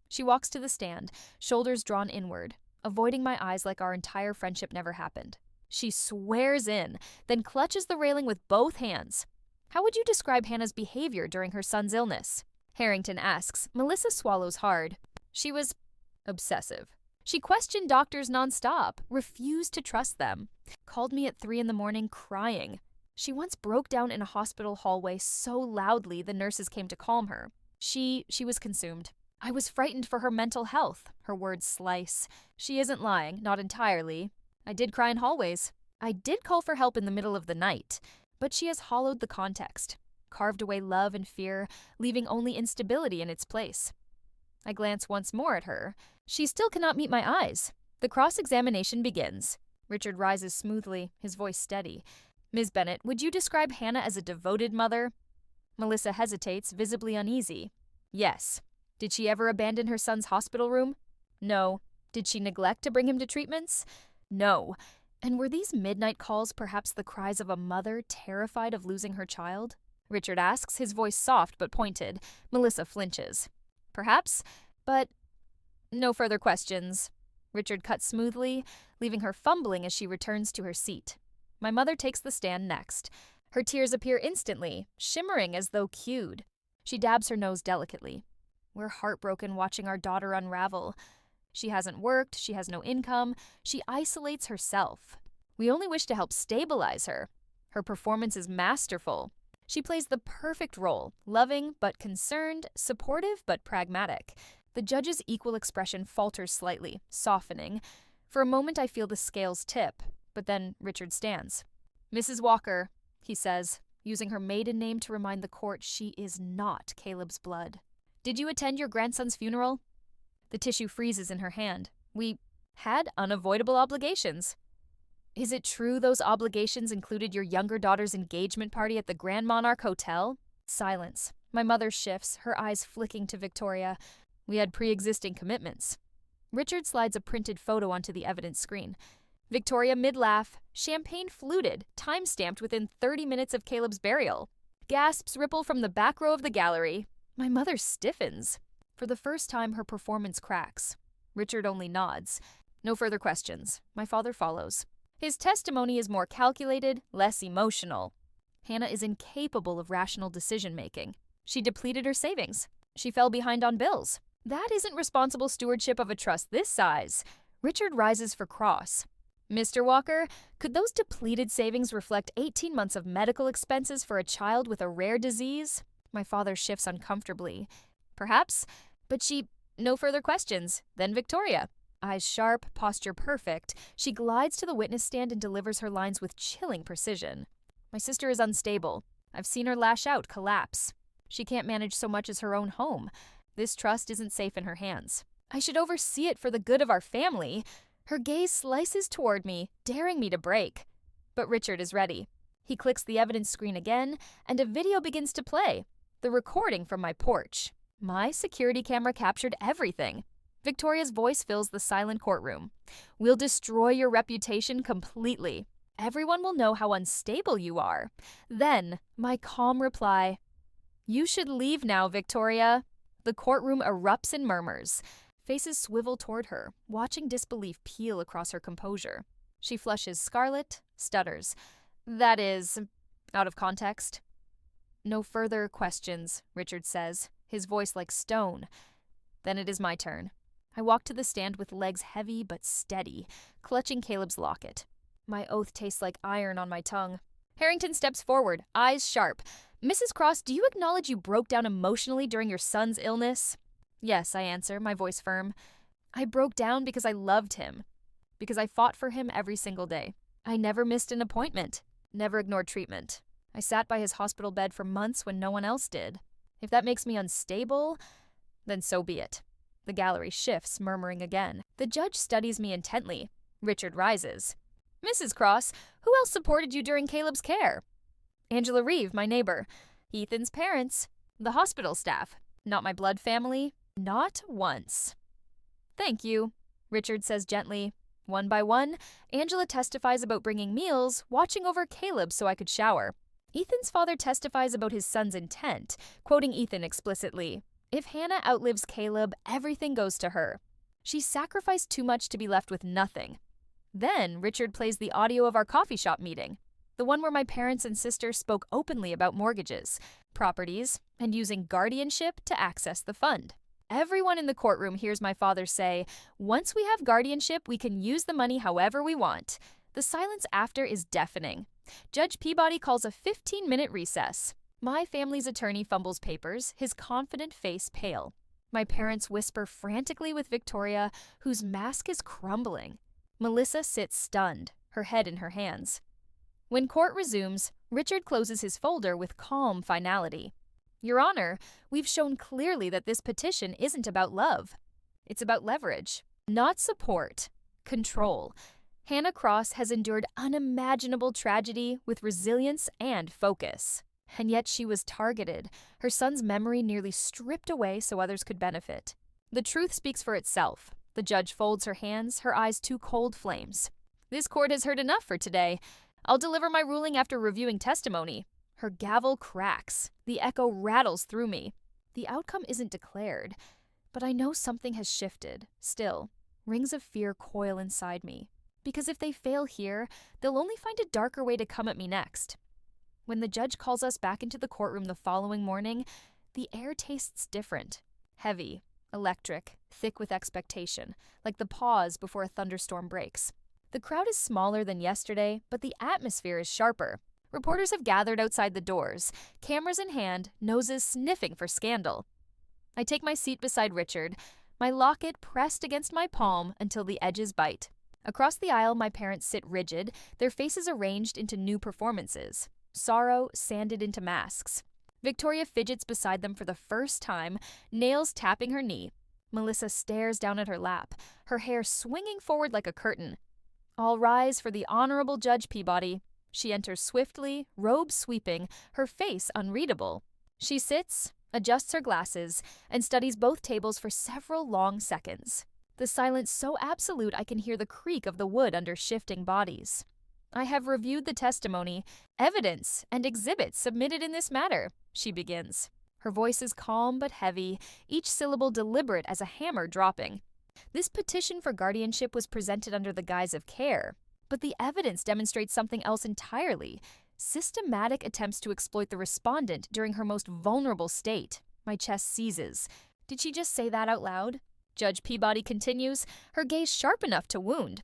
She walks to the stand, shoulders drawn inward, avoiding my eyes like our entire friendship never happened. She swears in, then clutches the railing with both hands. How would you describe Hannah's behavior during her son's illness? Harrington asks. Melissa swallows hard. She was obsessive. She questioned doctors nonstop, refused to trust them, called me at 3 a.m. crying. She once broke down in a hospital hallway so loudly the nurses came to calm her. She was consumed. I was frightened for her mental health. Her words slice. She isn't lying, not entirely. I did cry in hallways. I did call for help in the middle of the night, but she has hollowed the context, carved away love and fear, leaving only instability in its place. I glance once more at her. She still cannot meet my eyes. The cross-examination begins. Richard rises smoothly, his voice steady. Ms. Bennett, would you describe Hannah as a devoted mother? Melissa hesitates, visibly uneasy. Yes. Did she ever abandon her son's hospital room? No. Did she neglect to bring him to treatments? No. And were these midnight calls perhaps the cries of a mother terrified of losing her child? Richard asks, his voice soft but pointed. Melissa flinches. Perhaps, but no further questions. Richard cuts smoothly, leaving her fumbling as she returns to her seat. My mother takes the stand next. Her tears appear instantly, shimmering as though cued. She dabs her nose delicately. We're heartbroken watching our daughter unravel. She hasn't worked, she has no income, she isolates herself. We only wish to help stabilize her. Her performance is masterful. She plays the perfect role, loving but concerned, supportive but pragmatic. The judge's equal expression falters slightly, softening. For a moment I feel the scales tip, but then Richard stands. Mrs. Walker, he says, using her maiden name to remind the court she is not Caleb's blood. Did you attend your grandson's funeral? The tissue freezes in her hand. We had unavoidable obligations. Is it true those obligations included your younger daughter's engagement party at the Grand Monarch Hotel? Silence. My mother shifts, her eyes flicking to Victoria. We had pre-existing commitments. Richard slides a printed photo onto the evidence screen. Victoria mid-laugh, champagne fluted, time-stamped within 30 minutes of Caleb's burial. Gasps ripple from the back row of the gallery. My mother stiffens. For the first time, her performance cracks. Richard only nods. No further questions. My father follows. His testimony is more calculated, less emotional. Hannah is incapable of rational decision-making. She depleted her savings. She fell behind on bills. That isn't responsible stewardship of a trust this size. Richard rises for cross. Mr. Walker, could those depleted savings reflect 18 months of medical expenses for a child with a rare disease? My father shifts uncomfortably. Perhaps, but no further questions. Then Victoria. Eyes sharp, posture perfect, she glides to the witness stand and delivers her lines with chilling precision. My sister is unstable. I've seen her lash out, collapse. She can't manage so much as her own home. This trust isn't safe in her hands. I should oversee it for the good of our family. Her gaze slices toward me, daring me to break. But Richard is ready. He clicks the evidence screen again, and a video begins to play. The recording from my porch. My security camera captured everything. Victoria's voice fills the silent courtroom. We'll destroy your reputation completely. Everyone will know how unstable you are. Then, my calm reply, you should leave now, Victoria. The courtroom erupts in murmurs. Faces swivel toward her, watching disbelief peel across her composure. She flushes scarlet, stutters. That is, out of context. No further questions, Richard says, his voice like stone. Then it is my turn. I walk to the stand with legs heavy but steady, clutching Caleb's locket. My oath tastes like iron on my tongue. Harrington steps forward, eyes sharp. Mrs. Cross, do you acknowledge you broke down emotionally during your son's illness? Yes, I answer, my voice firm. I broke down because I loved him. Because I fought for him every single day. I never missed an appointment. Never ignored treatment. I sat by his hospital bed for months when no one else did. If that makes me unstable, then so be it. The gallery shifts, murmuring again. The judge studies me intently. Richard rises. Mrs. Cross, who else supported you during Caleb's care? Angela Reeve, my neighbor. Ethan's parents. The hospital staff. Not my blood family. Not once. Thank you, Richard says gently. One by one, Angela testifies about bringing meals, watching over Caleb so I could shower. Ethan's father testifies about his son's intent, quoting Ethan explicitly. If Hannah outlives Caleb, everything goes to her. She sacrificed too much to be left with nothing. Then Richard plays the audio of our coffee shop meeting, the one where my parents and sister spoke openly about mortgages, properties, and using guardianship to access the fund. Everyone in the courtroom hears my father say, "Once we have guardianship, we can use the money however we want." The silence after is deafening. Judge Peabody calls a 15-minute recess. My family's attorney fumbles papers, his confident face pale. My parents whisper frantically with Victoria, whose mask is crumbling. Melissa sits stunned, her head in her hands. When court resumes, Richard closes his folder with calm finality. "Your Honor, we've shown clearly that this petition isn't about love. It's about leverage, not support, control. Hannah Cross has endured unimaginable tragedy with resilience and focus. And yet she was targeted, her son's memory nearly stripped away so others could benefit. The truth speaks for itself." The judge folds her hands, her eyes two cold flames. "This court has heard enough for today. I'll deliver my ruling after reviewing testimony." Her gavel cracks. The echo rattles through me. The outcome isn't declared, but I know something has shifted. Still, rings of fear coil inside me. Because if they fail here, they'll only find a darker way to come at me next. When the judge calls us back into the courtroom the following morning, the air tastes different. Heavy, electric, thick with expectation, like the pause before a thunderstorm breaks. The crowd is smaller than yesterday, but the atmosphere is sharper. Reporters have gathered outside the doors, cameras in hand, noses sniffing for scandal. I take my seat beside Richard, my locket pressed against my palm until the edges bite. Across the aisle, my parents sit rigid, their faces arranged into new performances. Sorrow sanded into masks. Victoria fidgets beside them for the first time, nails tapping her knee. Melissa stares down at her lap, her hair swinging forward like a curtain. All rise for the Honorable Judge Peabody. She enters swiftly, robe sweeping, her face unreadable. She sits, adjusts her glasses, and studies both tables for several long seconds. The silence so absolute I can hear the creak of the wood under shifting bodies. "I have reviewed the testimony, evidence, and exhibits submitted in this matter," she begins. Her voice is calm but heavy, each syllable deliberate as a hammer dropping. "This petition for guardianship was presented under the guise of care, but the evidence demonstrates something else entirely: systematic attempts to exploit the respondent during her most vulnerable state." My chest seizes. Did she just say that out loud? Judge Peabody continues, her gaze sharp enough to wound.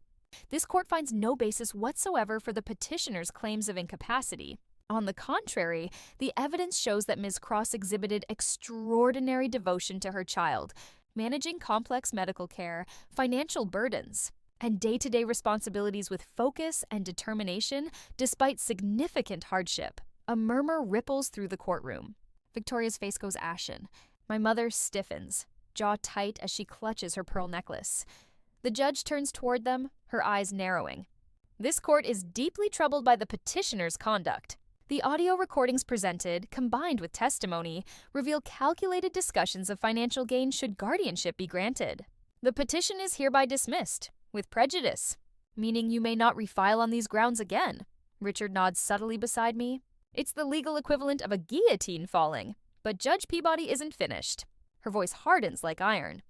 "This court finds no basis whatsoever for the petitioner's claims of incapacity. On the contrary, the evidence shows that Ms. Cross exhibited extraordinary devotion to her child, managing complex medical care, financial burdens, and day-to-day responsibilities with focus and determination despite significant hardship." A murmur ripples through the courtroom. Victoria's face goes ashen. My mother stiffens, jaw tight as she clutches her pearl necklace. The judge turns toward them, her eyes narrowing. "This court is deeply troubled by the petitioner's conduct. The audio recordings presented, combined with testimony, reveal calculated discussions of financial gain should guardianship be granted. The petition is hereby dismissed, with prejudice, meaning you may not refile on these grounds again." Richard nods subtly beside me. It's the legal equivalent of a guillotine falling, but Judge Peabody isn't finished. Her voice hardens like iron.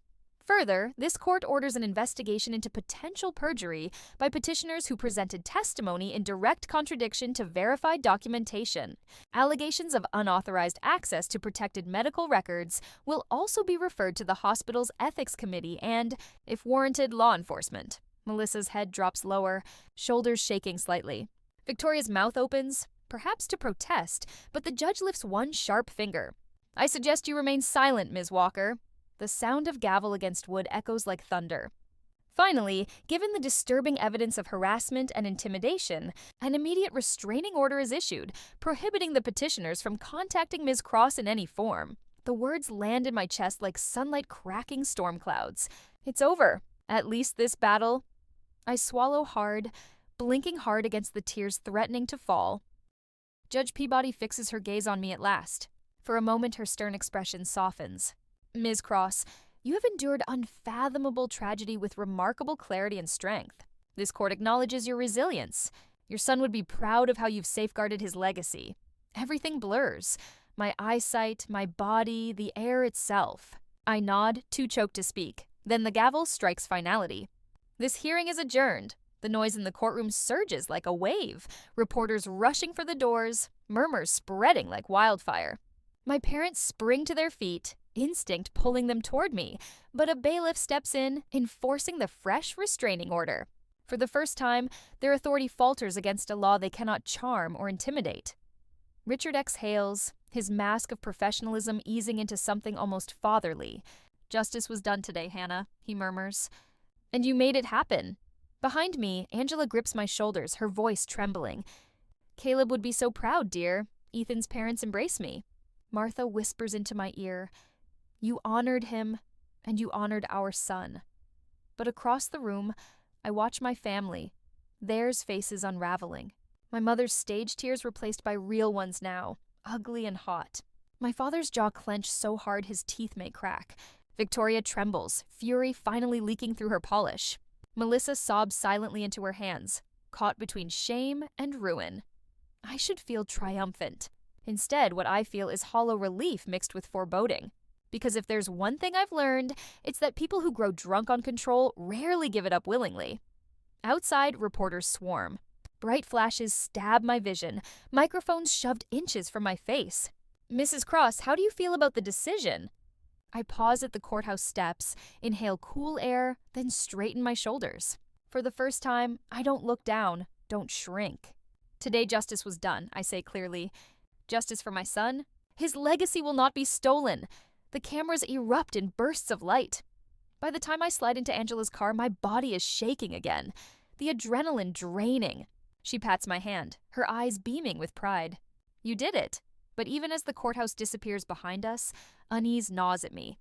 "Further, this court orders an investigation into potential perjury by petitioners who presented testimony in direct contradiction to verified documentation. Allegations of unauthorized access to protected medical records will also be referred to the hospital's ethics committee and, if warranted, law enforcement." Melissa's head drops lower, shoulders shaking slightly. Victoria's mouth opens, perhaps to protest, but the judge lifts one sharp finger. "I suggest you remain silent, Ms. Walker." The sound of gavel against wood echoes like thunder. Finally, given the disturbing evidence of harassment and intimidation, an immediate restraining order is issued, prohibiting the petitioners from contacting Ms. Cross in any form. The words land in my chest like sunlight cracking storm clouds. It's over. At least this battle. I swallow hard, blinking hard against the tears threatening to fall. Judge Peabody fixes her gaze on me at last. For a moment, her stern expression softens. "Ms. Cross, you have endured unfathomable tragedy with remarkable clarity and strength. This court acknowledges your resilience. Your son would be proud of how you've safeguarded his legacy. Everything blurs. My eyesight, my body, the air itself." I nod, too choked to speak. Then the gavel strikes finality. "This hearing is adjourned." The noise in the courtroom surges like a wave, reporters rushing for the doors, murmurs spreading like wildfire. My parents spring to their feet, instinct pulling them toward me, but a bailiff steps in, enforcing the fresh restraining order. For the first time, their authority falters against a law they cannot charm or intimidate. Richard exhales, his mask of professionalism easing into something almost fatherly. "Justice was done today, Hannah," he murmurs. "And you made it happen." Behind me, Angela grips my shoulders, her voice trembling. "Caleb would be so proud, dear. Ethan's parents embrace me." Martha whispers into my ear, "You honored him, and you honored our son." But across the room, I watch my family, theirs faces unraveling. My mother's stage tears replaced by real ones now, ugly and hot. My father's jaw clenched so hard his teeth may crack. Victoria trembles, fury finally leaking through her polish. Melissa sobs silently into her hands, caught between shame and ruin. I should feel triumphant. Instead, what I feel is hollow relief mixed with foreboding. Because if there's one thing I've learned, it's that people who grow drunk on control rarely give it up willingly. Outside, reporters swarm. Bright flashes stab my vision, microphones shoved inches from my face. "Mrs. Cross, how do you feel about the decision?" I pause at the courthouse steps, inhale cool air, then straighten my shoulders. For the first time, I don't look down, don't shrink. "Today justice was done," I say clearly. "Justice for my son. His legacy will not be stolen." The cameras erupt in bursts of light. By the time I slide into Angela's car, my body is shaking again, the adrenaline draining. She pats my hand, her eyes beaming with pride. "You did it." But even as the courthouse disappears behind us, unease gnaws at me.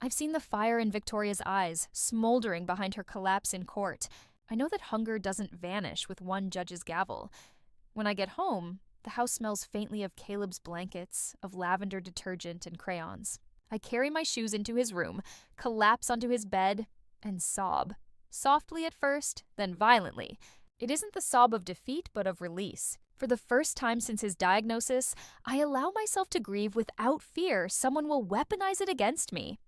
I've seen the fire in Victoria's eyes, smoldering behind her collapse in court. I know that hunger doesn't vanish with one judge's gavel. When I get home, the house smells faintly of Caleb's blankets, of lavender detergent and crayons. I carry my shoes into his room, collapse onto his bed, and sob. Softly at first, then violently. It isn't the sob of defeat, but of release. For the first time since his diagnosis, I allow myself to grieve without fear someone will weaponize it against me.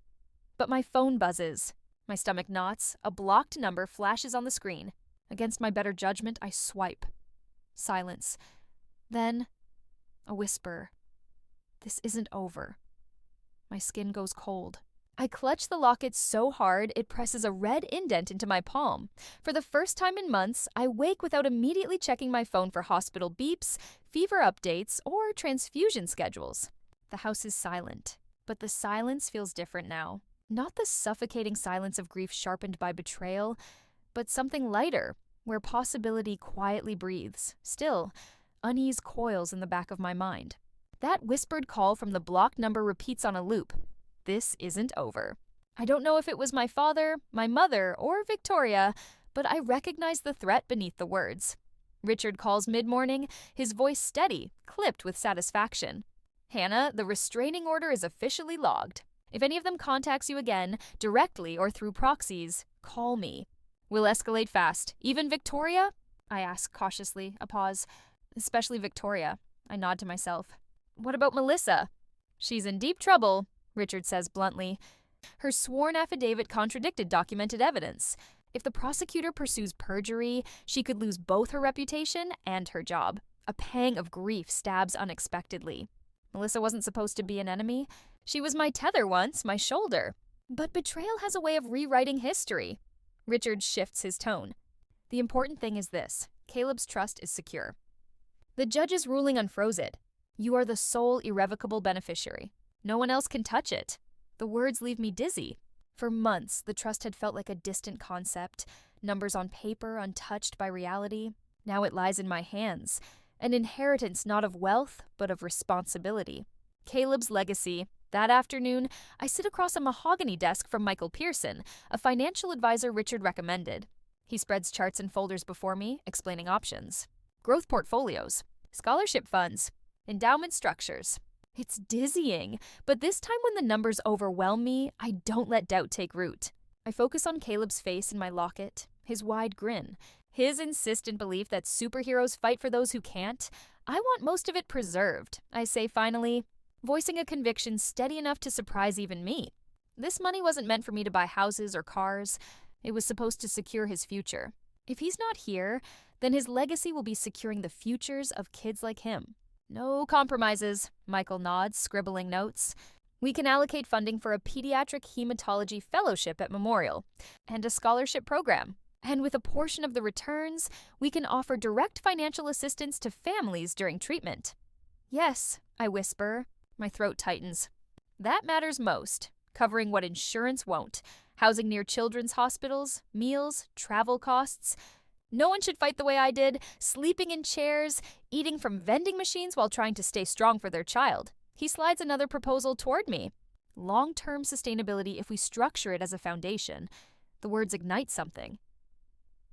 But my phone buzzes. My stomach knots. A blocked number flashes on the screen. Against my better judgment, I swipe. Silence. Then, a whisper. "This isn't over." My skin goes cold. I clutch the locket so hard it presses a red indent into my palm. For the first time in months, I wake without immediately checking my phone for hospital beeps, fever updates, or transfusion schedules. The house is silent, but the silence feels different now. Not the suffocating silence of grief sharpened by betrayal, but something lighter, where possibility quietly breathes. Still, unease coils in the back of my mind. That whispered call from the blocked number repeats on a loop. This isn't over. I don't know if it was my father, my mother, or Victoria, but I recognize the threat beneath the words. Richard calls mid-morning, his voice steady, clipped with satisfaction. "Hannah, the restraining order is officially logged. If any of them contacts you again, directly or through proxies, call me. We'll escalate fast. Even Victoria?" I ask cautiously, a pause. "Especially Victoria." I nod to myself. "What about Melissa?" "She's in deep trouble," Richard says bluntly. Her sworn affidavit contradicted documented evidence. If the prosecutor pursues perjury, she could lose both her reputation and her job. A pang of grief stabs unexpectedly. Melissa wasn't supposed to be an enemy. She was my tether once, my shoulder. But betrayal has a way of rewriting history. Richard shifts his tone. "The important thing is this. Caleb's trust is secure. The judge's ruling unfroze it. You are the sole irrevocable beneficiary. No one else can touch it." The words leave me dizzy. For months, the trust had felt like a distant concept, numbers on paper untouched by reality. Now it lies in my hands, an inheritance not of wealth, but of responsibility. Caleb's legacy. That afternoon, I sit across a mahogany desk from Michael Pearson, a financial advisor Richard recommended. He spreads charts and folders before me, explaining options. Growth portfolios, scholarship funds, endowment structures. It's dizzying, but this time when the numbers overwhelm me, I don't let doubt take root. I focus on Caleb's face in my locket, his wide grin, his insistent belief that superheroes fight for those who can't. I want most of it preserved, I say finally, voicing a conviction steady enough to surprise even me. This money wasn't meant for me to buy houses or cars. It was supposed to secure his future. If he's not here, then his legacy will be securing the futures of kids like him. No compromises, Michael nods, scribbling notes. We can allocate funding for a pediatric hematology fellowship at Memorial and a scholarship program. And with a portion of the returns, we can offer direct financial assistance to families during treatment. Yes, I whisper. My throat tightens. That matters most, covering what insurance won't. Housing near children's hospitals, meals, travel costs. No one should fight the way I did, sleeping in chairs, eating from vending machines while trying to stay strong for their child. He slides another proposal toward me. Long-term sustainability if we structure it as a foundation. The words ignite something.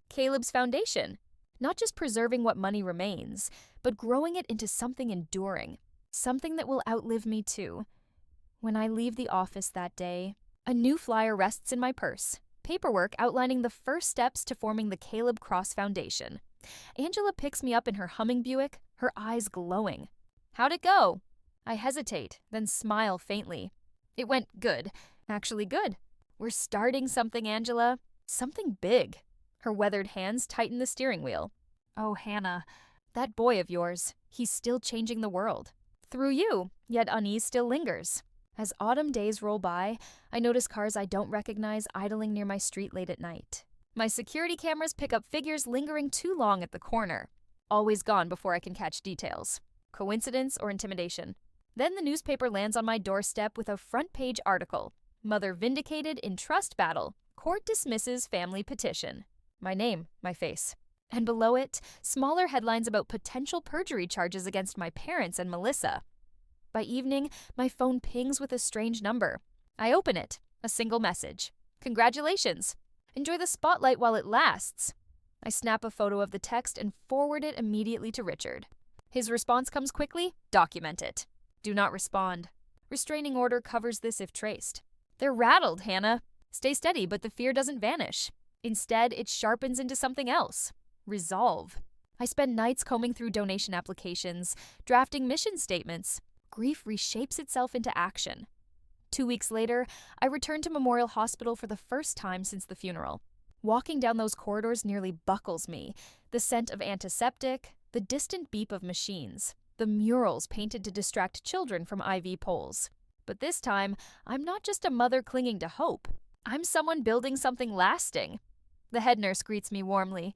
Caleb's foundation. Not just preserving what money remains, but growing it into something enduring. Something that will outlive me too. When I leave the office that day, a new flyer rests in my purse. Paperwork outlining the first steps to forming the Caleb Cross Foundation. Angela picks me up in her humming Buick, her eyes glowing. How'd it go? I hesitate, then smile faintly. It went good. Actually good. We're starting something, Angela. Something big. Her weathered hands tighten the steering wheel. Oh, Hannah, that boy of yours, he's still changing the world. Through you, yet unease still lingers. As autumn days roll by, I notice cars I don't recognize idling near my street late at night. My security cameras pick up figures lingering too long at the corner. Always gone before I can catch details. Coincidence or intimidation? Then the newspaper lands on my doorstep with a front-page article. Mother vindicated in trust battle. Court dismisses family petition. My name, my face. And below it, smaller headlines about potential perjury charges against my parents and Melissa. By evening, my phone pings with a strange number. I open it. A single message. Congratulations. Enjoy the spotlight while it lasts. I snap a photo of the text and forward it immediately to Richard. His response comes quickly. Document it. Do not respond. Restraining order covers this if traced. They're rattled, Hannah. Stay steady, but the fear doesn't vanish. Instead, it sharpens into something else. Resolve. I spend nights combing through donation applications, drafting mission statements. Grief reshapes itself into action. 2 weeks later, I return to Memorial Hospital for the first time since the funeral. Walking down those corridors nearly buckles me. The scent of antiseptic, the distant beep of machines, the murals painted to distract children from IV poles. But this time, I'm not just a mother clinging to hope. I'm someone building something lasting. The head nurse greets me warmly.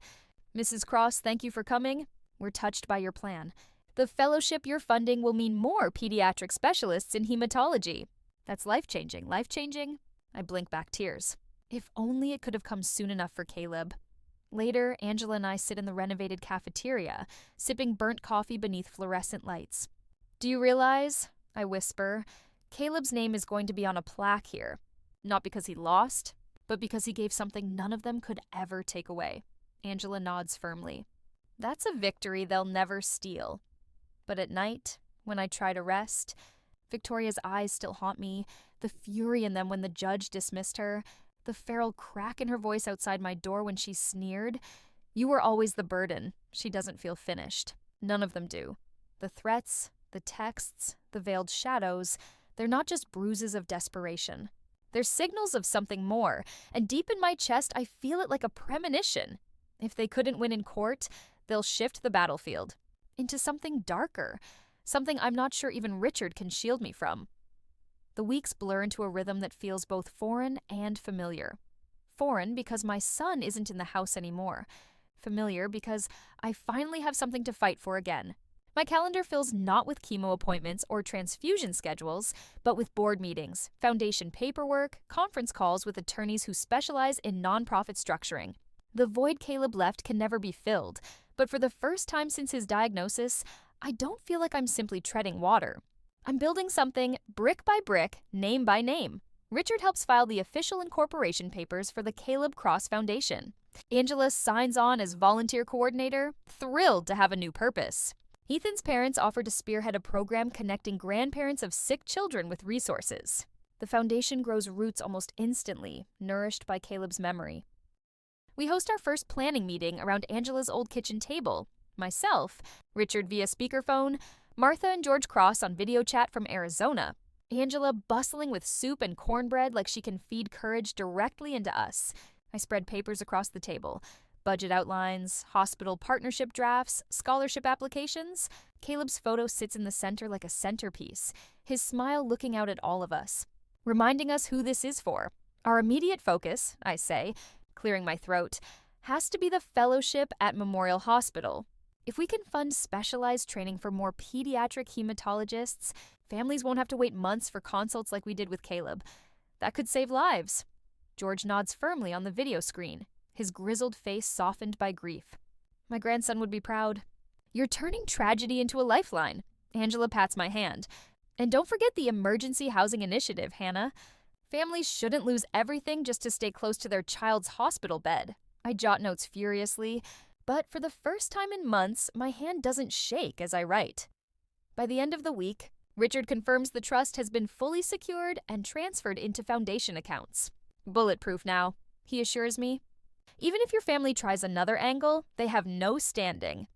Mrs. Cross, thank you for coming. We're touched by your plan. The fellowship you're funding will mean more pediatric specialists in hematology. That's life-changing. Life-changing? I blink back tears. If only it could have come soon enough for Caleb. Later, Angela and I sit in the renovated cafeteria, sipping burnt coffee beneath fluorescent lights. Do you realize, I whisper, Caleb's name is going to be on a plaque here. Not because he lost, but because he gave something none of them could ever take away. Angela nods firmly. That's a victory they'll never steal. But at night, when I try to rest, Victoria's eyes still haunt me, the fury in them when the judge dismissed her, the feral crack in her voice outside my door when she sneered. You were always the burden. She doesn't feel finished. None of them do. The threats, the texts, the veiled shadows, they're not just bruises of desperation. They're signals of something more, and deep in my chest I feel it like a premonition. If they couldn't win in court, they'll shift the battlefield into something darker, something I'm not sure even Richard can shield me from. The weeks blur into a rhythm that feels both foreign and familiar. Foreign because my son isn't in the house anymore. Familiar because I finally have something to fight for again. My calendar fills not with chemo appointments or transfusion schedules, but with board meetings, foundation paperwork, conference calls with attorneys who specialize in nonprofit structuring. The void Caleb left can never be filled, but for the first time since his diagnosis, I don't feel like I'm simply treading water. I'm building something brick by brick, name by name. Richard helps file the official incorporation papers for the Caleb Cross Foundation. Angela signs on as volunteer coordinator, thrilled to have a new purpose. Ethan's parents offered to spearhead a program connecting grandparents of sick children with resources. The foundation grows roots almost instantly, nourished by Caleb's memory. We host our first planning meeting around Angela's old kitchen table. Myself, Richard via speakerphone, Martha and George Cross on video chat from Arizona. Angela bustling with soup and cornbread like she can feed courage directly into us. I spread papers across the table. Budget outlines, hospital partnership drafts, scholarship applications. Caleb's photo sits in the center like a centerpiece, his smile looking out at all of us, reminding us who this is for. Our immediate focus, I say, clearing my throat, has to be the fellowship at Memorial Hospital. If we can fund specialized training for more pediatric hematologists, families won't have to wait months for consults like we did with Caleb. That could save lives. George nods firmly on the video screen, his grizzled face softened by grief. My grandson would be proud. You're turning tragedy into a lifeline. Angela pats my hand. And don't forget the Emergency Housing Initiative, Hannah. Families shouldn't lose everything just to stay close to their child's hospital bed. I jot notes furiously, but for the first time in months, my hand doesn't shake as I write. By the end of the week, Richard confirms the trust has been fully secured and transferred into foundation accounts. Bulletproof now, he assures me. Even if your family tries another angle, they have no standing.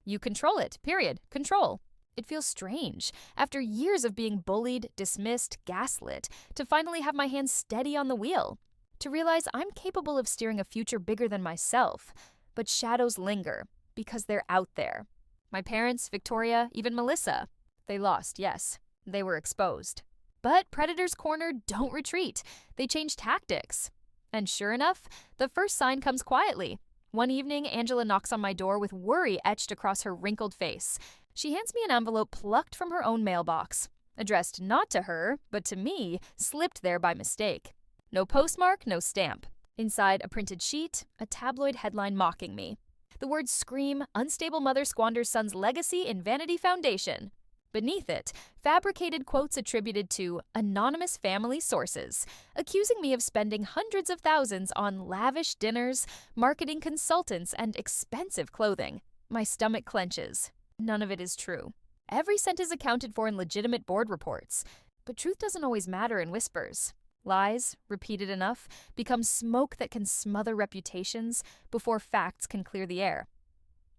You control it, period. Control. It feels strange, after years of being bullied, dismissed, gaslit, to finally have my hands steady on the wheel. To realize I'm capable of steering a future bigger than myself. But shadows linger, because they're out there. My parents, Victoria, even Melissa. They lost, yes. They were exposed. But Predator's Corner don't retreat. They change tactics. And sure enough, the first sign comes quietly. One evening, Angela knocks on my door with worry etched across her wrinkled face. She hands me an envelope plucked from her own mailbox. Addressed not to her, but to me, slipped there by mistake. No postmark, no stamp. Inside a printed sheet, a tabloid headline mocking me. The words scream, "Unstable mother squanders son's legacy in Vanity Foundation." Beneath it, fabricated quotes attributed to anonymous family sources, accusing me of spending hundreds of thousands on lavish dinners, marketing consultants, and expensive clothing. My stomach clenches. None of it is true. Every cent is accounted for in legitimate board reports, but truth doesn't always matter in whispers. Lies, repeated enough, become smoke that can smother reputations before facts can clear the air.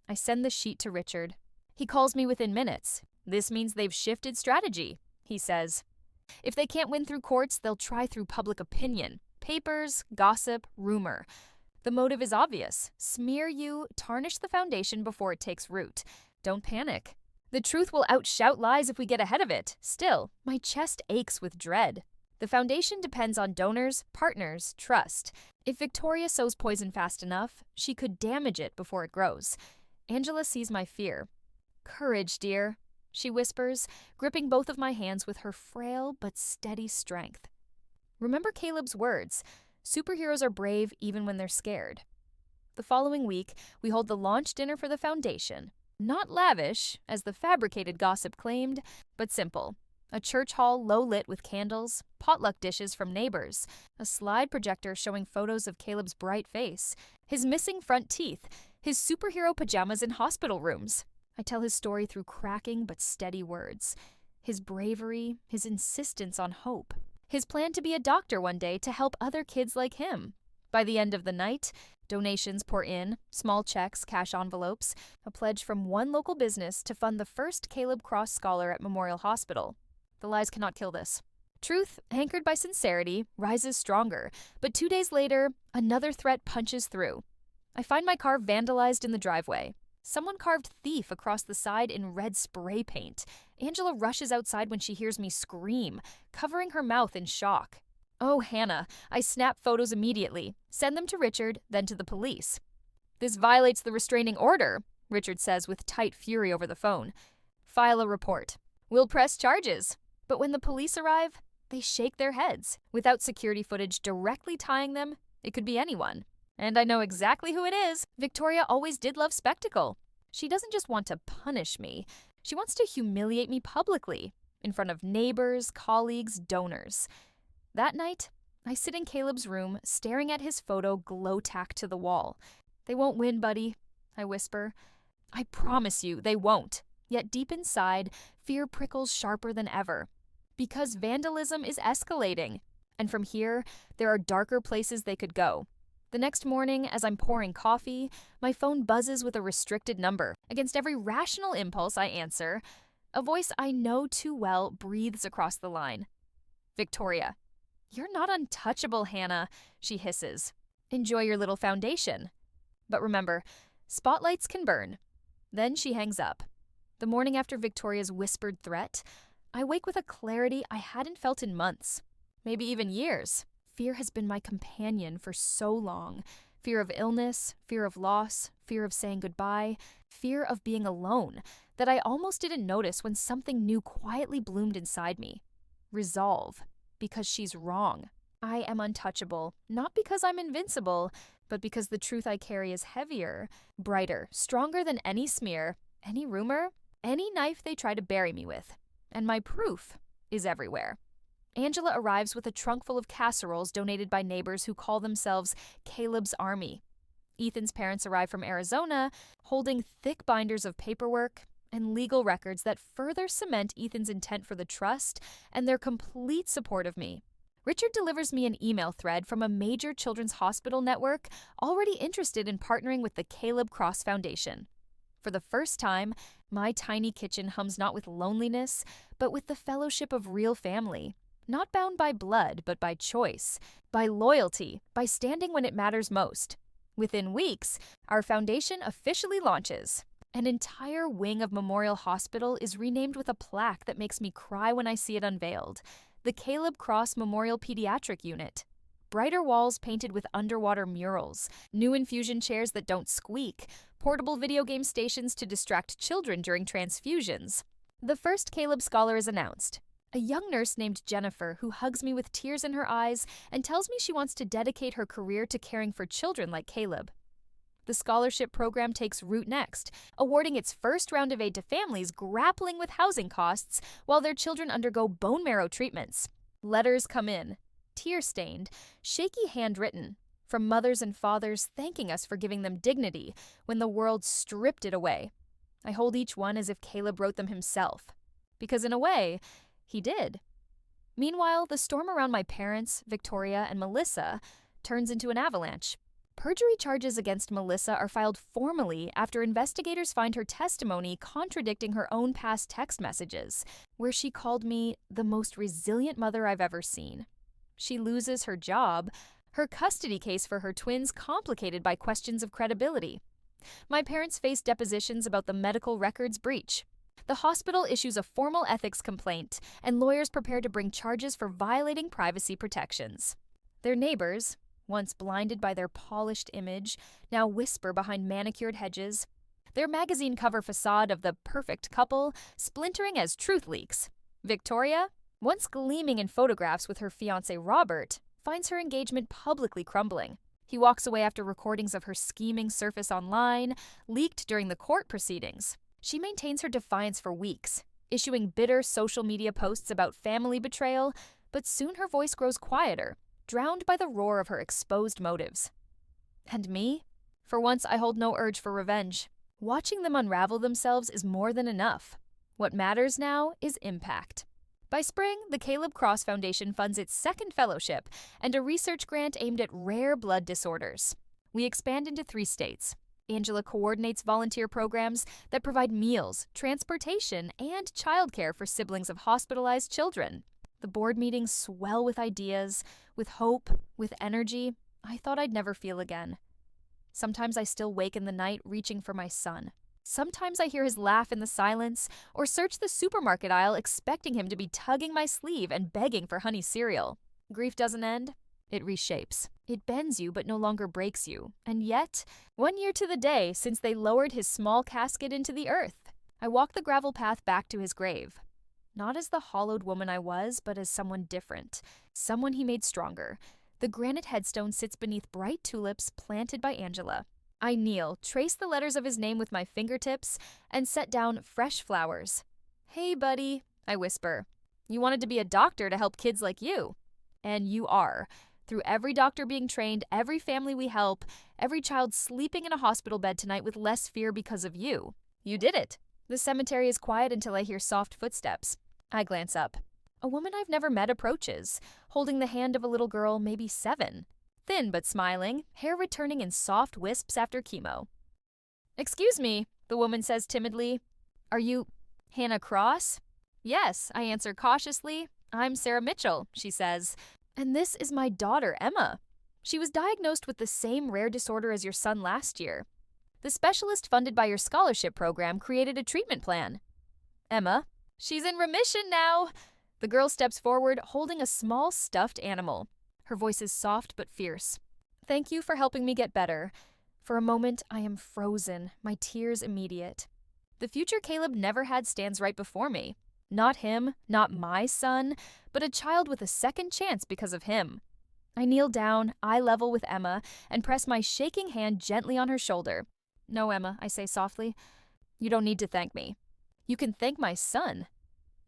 I send the sheet to Richard. He calls me within minutes. This means they've shifted strategy, he says. If they can't win through courts, they'll try through public opinion. Papers, gossip, rumor. The motive is obvious. Smear you, tarnish the foundation before it takes root. Don't panic. The truth will outshout lies if we get ahead of it. Still, my chest aches with dread. The foundation depends on donors, partners, trust. If Victoria sows poison fast enough, she could damage it before it grows. Angela sees my fear. "Courage, dear," she whispers, gripping both of my hands with her frail but steady strength. Remember Caleb's words, superheroes are brave even when they're scared. The following week, we hold the launch dinner for the foundation. Not lavish, as the fabricated gossip claimed, but simple. A church hall low-lit with candles, potluck dishes from neighbors, a slide projector showing photos of Caleb's bright face, his missing front teeth, his superhero pajamas in hospital rooms. I tell his story through cracking but steady words. His bravery, his insistence on hope. His plan to be a doctor one day to help other kids like him. By the end of the night, donations pour in, small checks, cash envelopes, a pledge from one local business to fund the first Caleb Cross Scholar at Memorial Hospital. The lies cannot kill this. Truth, anchored by sincerity, rises stronger, but 2 days later, another threat punches through. I find my car vandalized in the driveway. Someone carved thief across the side in red spray paint. Angela rushes outside when she hears me scream, covering her mouth in shock. Oh, Hannah, I snap photos immediately, send them to Richard, then to the police. "This violates the restraining order," Richard says with tight fury over the phone. "File a report. We'll press charges." But when the police arrive, they shake their heads. Without security footage directly tying them, it could be anyone. And I know exactly who it is. Victoria always did love spectacle. She doesn't just want to punish me. She wants to humiliate me publicly, in front of neighbors, colleagues, donors. That night, I sit in Caleb's room, staring at his photo glow-tacked to the wall. "They won't win, buddy," I whisper. I promise you, they won't. Yet deep inside, fear prickles sharper than ever. Because vandalism is escalating. And from here, there are darker places they could go. The next morning, as I'm pouring coffee, my phone buzzes with a restricted number. Against every rational impulse, I answer. A voice I know too well breathes across the line. "Victoria." "You're not untouchable, Hannah," she hisses. "Enjoy your little foundation." But remember, spotlights can burn. Then she hangs up. The morning after Victoria's whispered threat, I wake with a clarity I hadn't felt in months, maybe even years. Fear has been my companion for so long. Fear of illness, fear of loss, fear of saying goodbye, fear of being alone, that I almost didn't notice when something new quietly bloomed inside me. Resolve, because she's wrong. I am untouchable, not because I'm invincible, but because the truth I carry is heavier, brighter, stronger than any smear, any rumor, any knife they try to bury me with. And my proof is everywhere. Angela arrives with a trunk full of casseroles donated by neighbors who call themselves Caleb's Army. Ethan's parents arrive from Arizona, holding thick binders of paperwork and legal records that further cement Ethan's intent for the trust and their complete support of me. Richard delivers me an email thread from a major children's hospital network already interested in partnering with the Caleb Cross Foundation. For the first time, my tiny kitchen hums not with loneliness, but with the fellowship of real family. Not bound by blood, but by choice, by loyalty, by standing when it matters most. Within weeks, our foundation officially launches. An entire wing of Memorial Hospital is renamed with a plaque that makes me cry when I see it unveiled. The Caleb Cross Memorial Pediatric Unit. Brighter walls painted with underwater murals, new infusion chairs that don't squeak, portable video game stations to distract children during transfusions. The first Caleb Scholar is announced. A young nurse named Jennifer who hugs me with tears in her eyes and tells me she wants to dedicate her career to caring for children like Caleb. The scholarship program takes root next, awarding its first round of aid to families grappling with housing costs while their children undergo bone marrow treatments. Letters come in, tear-stained, shaky handwritten, from mothers and fathers thanking us for giving them dignity when the world stripped it away. I hold each one as if Caleb wrote them himself. Because in a way, he did. Meanwhile, the storm around my parents, Victoria and Melissa, turns into an avalanche. Perjury charges against Melissa are filed formally after investigators find her testimony contradicting her own past text messages, where she called me the most resilient mother I've ever seen. She loses her job, her custody case for her twins complicated by questions of credibility. My parents face depositions about the medical records breach. The hospital issues a formal ethics complaint, and lawyers prepare to bring charges for violating privacy protections. Their neighbors, once blinded by their polished image, now whisper behind manicured hedges. Their magazine cover facade of the perfect couple splintering as truth leaks. Victoria, once gleaming in photographs with her fiancé Robert, finds her engagement publicly crumbling. He walks away after recordings of her scheming surface online, leaked during the court proceedings. She maintains her defiance for weeks, issuing bitter social media posts about family betrayal, but soon her voice grows quieter, drowned by the roar of her exposed motives. And me? For once, I hold no urge for revenge. Watching them unravel themselves is more than enough. What matters now is impact. By spring, the Caleb Cross Foundation funds its second fellowship and a research grant aimed at rare blood disorders. We expand into 3 states. Angela coordinates volunteer programs that provide meals, transportation, and childcare for siblings of hospitalized children. The board meetings swell with ideas, with hope, with energy I thought I'd never feel again. Sometimes I still wake in the night reaching for my son. Sometimes I hear his laugh in the silence or search the supermarket aisle expecting him to be tugging my sleeve and begging for honey cereal. Grief doesn't end. It reshapes. It bends you but no longer breaks you. And yet, 1 year to the day since they lowered his small casket into the earth, I walk the gravel path back to his grave. Not as the hollowed woman I was, but as someone different. Someone he made stronger. The granite headstone sits beneath bright tulips planted by Angela. I kneel, trace the letters of his name with my fingertips, and set down fresh flowers. "Hey, buddy," I whisper. "You wanted to be a doctor to help kids like you. And you are. Through every doctor being trained, every family we help, every child sleeping in a hospital bed tonight with less fear because of you. You did it." The cemetery is quiet until I hear soft footsteps. I glance up. A woman I've never met approaches, holding the hand of a little girl, maybe 7. Thin but smiling, hair returning in soft wisps after chemo. "Excuse me," the woman says timidly. "Are you Hannah Cross?" "Yes," I answer cautiously. "I'm Sarah Mitchell," she says. "And this is my daughter, Emma." She was diagnosed with the same rare disorder as your son last year. The specialist funded by your scholarship program created a treatment plan. Emma, she's in remission now. The girl steps forward, holding a small stuffed animal. Her voice is soft but fierce. Thank you for helping me get better. For a moment, I am frozen, my tears immediate. The future Caleb never had stands right before me. Not him, not my son, but a child with a second chance because of him. I kneel down, eye level with Emma, and press my shaking hand gently on her shoulder. No, Emma, I say softly. You don't need to thank me. You can thank my son.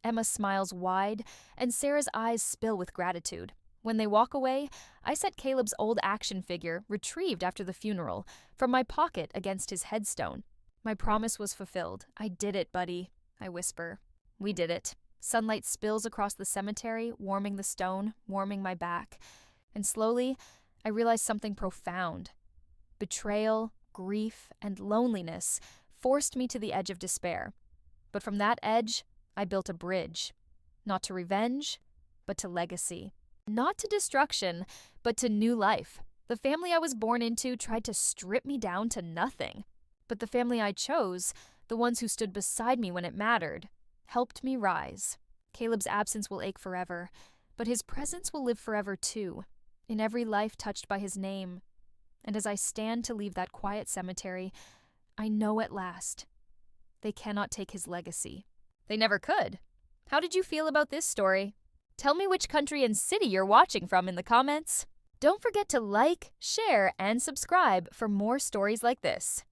Emma smiles wide, and Sarah's eyes spill with gratitude. When they walk away, I set Caleb's old action figure, retrieved after the funeral, from my pocket against his headstone. My promise was fulfilled. I did it, buddy, I whisper. We did it. Sunlight spills across the cemetery, warming the stone, warming my back. And slowly, I realize something profound. Betrayal, grief, and loneliness forced me to the edge of despair. But from that edge, I built a bridge. Not to revenge, but to legacy. Not to destruction, but to new life. The family I was born into tried to strip me down to nothing. But the family I chose, the ones who stood beside me when it mattered, helped me rise. Caleb's absence will ache forever, but his presence will live forever too, in every life touched by his name. And as I stand to leave that quiet cemetery, I know at last, they cannot take his legacy. They never could. How did you feel about this story? Tell me which country and city you're watching from in the comments. Don't forget to like, share, and subscribe for more stories like this.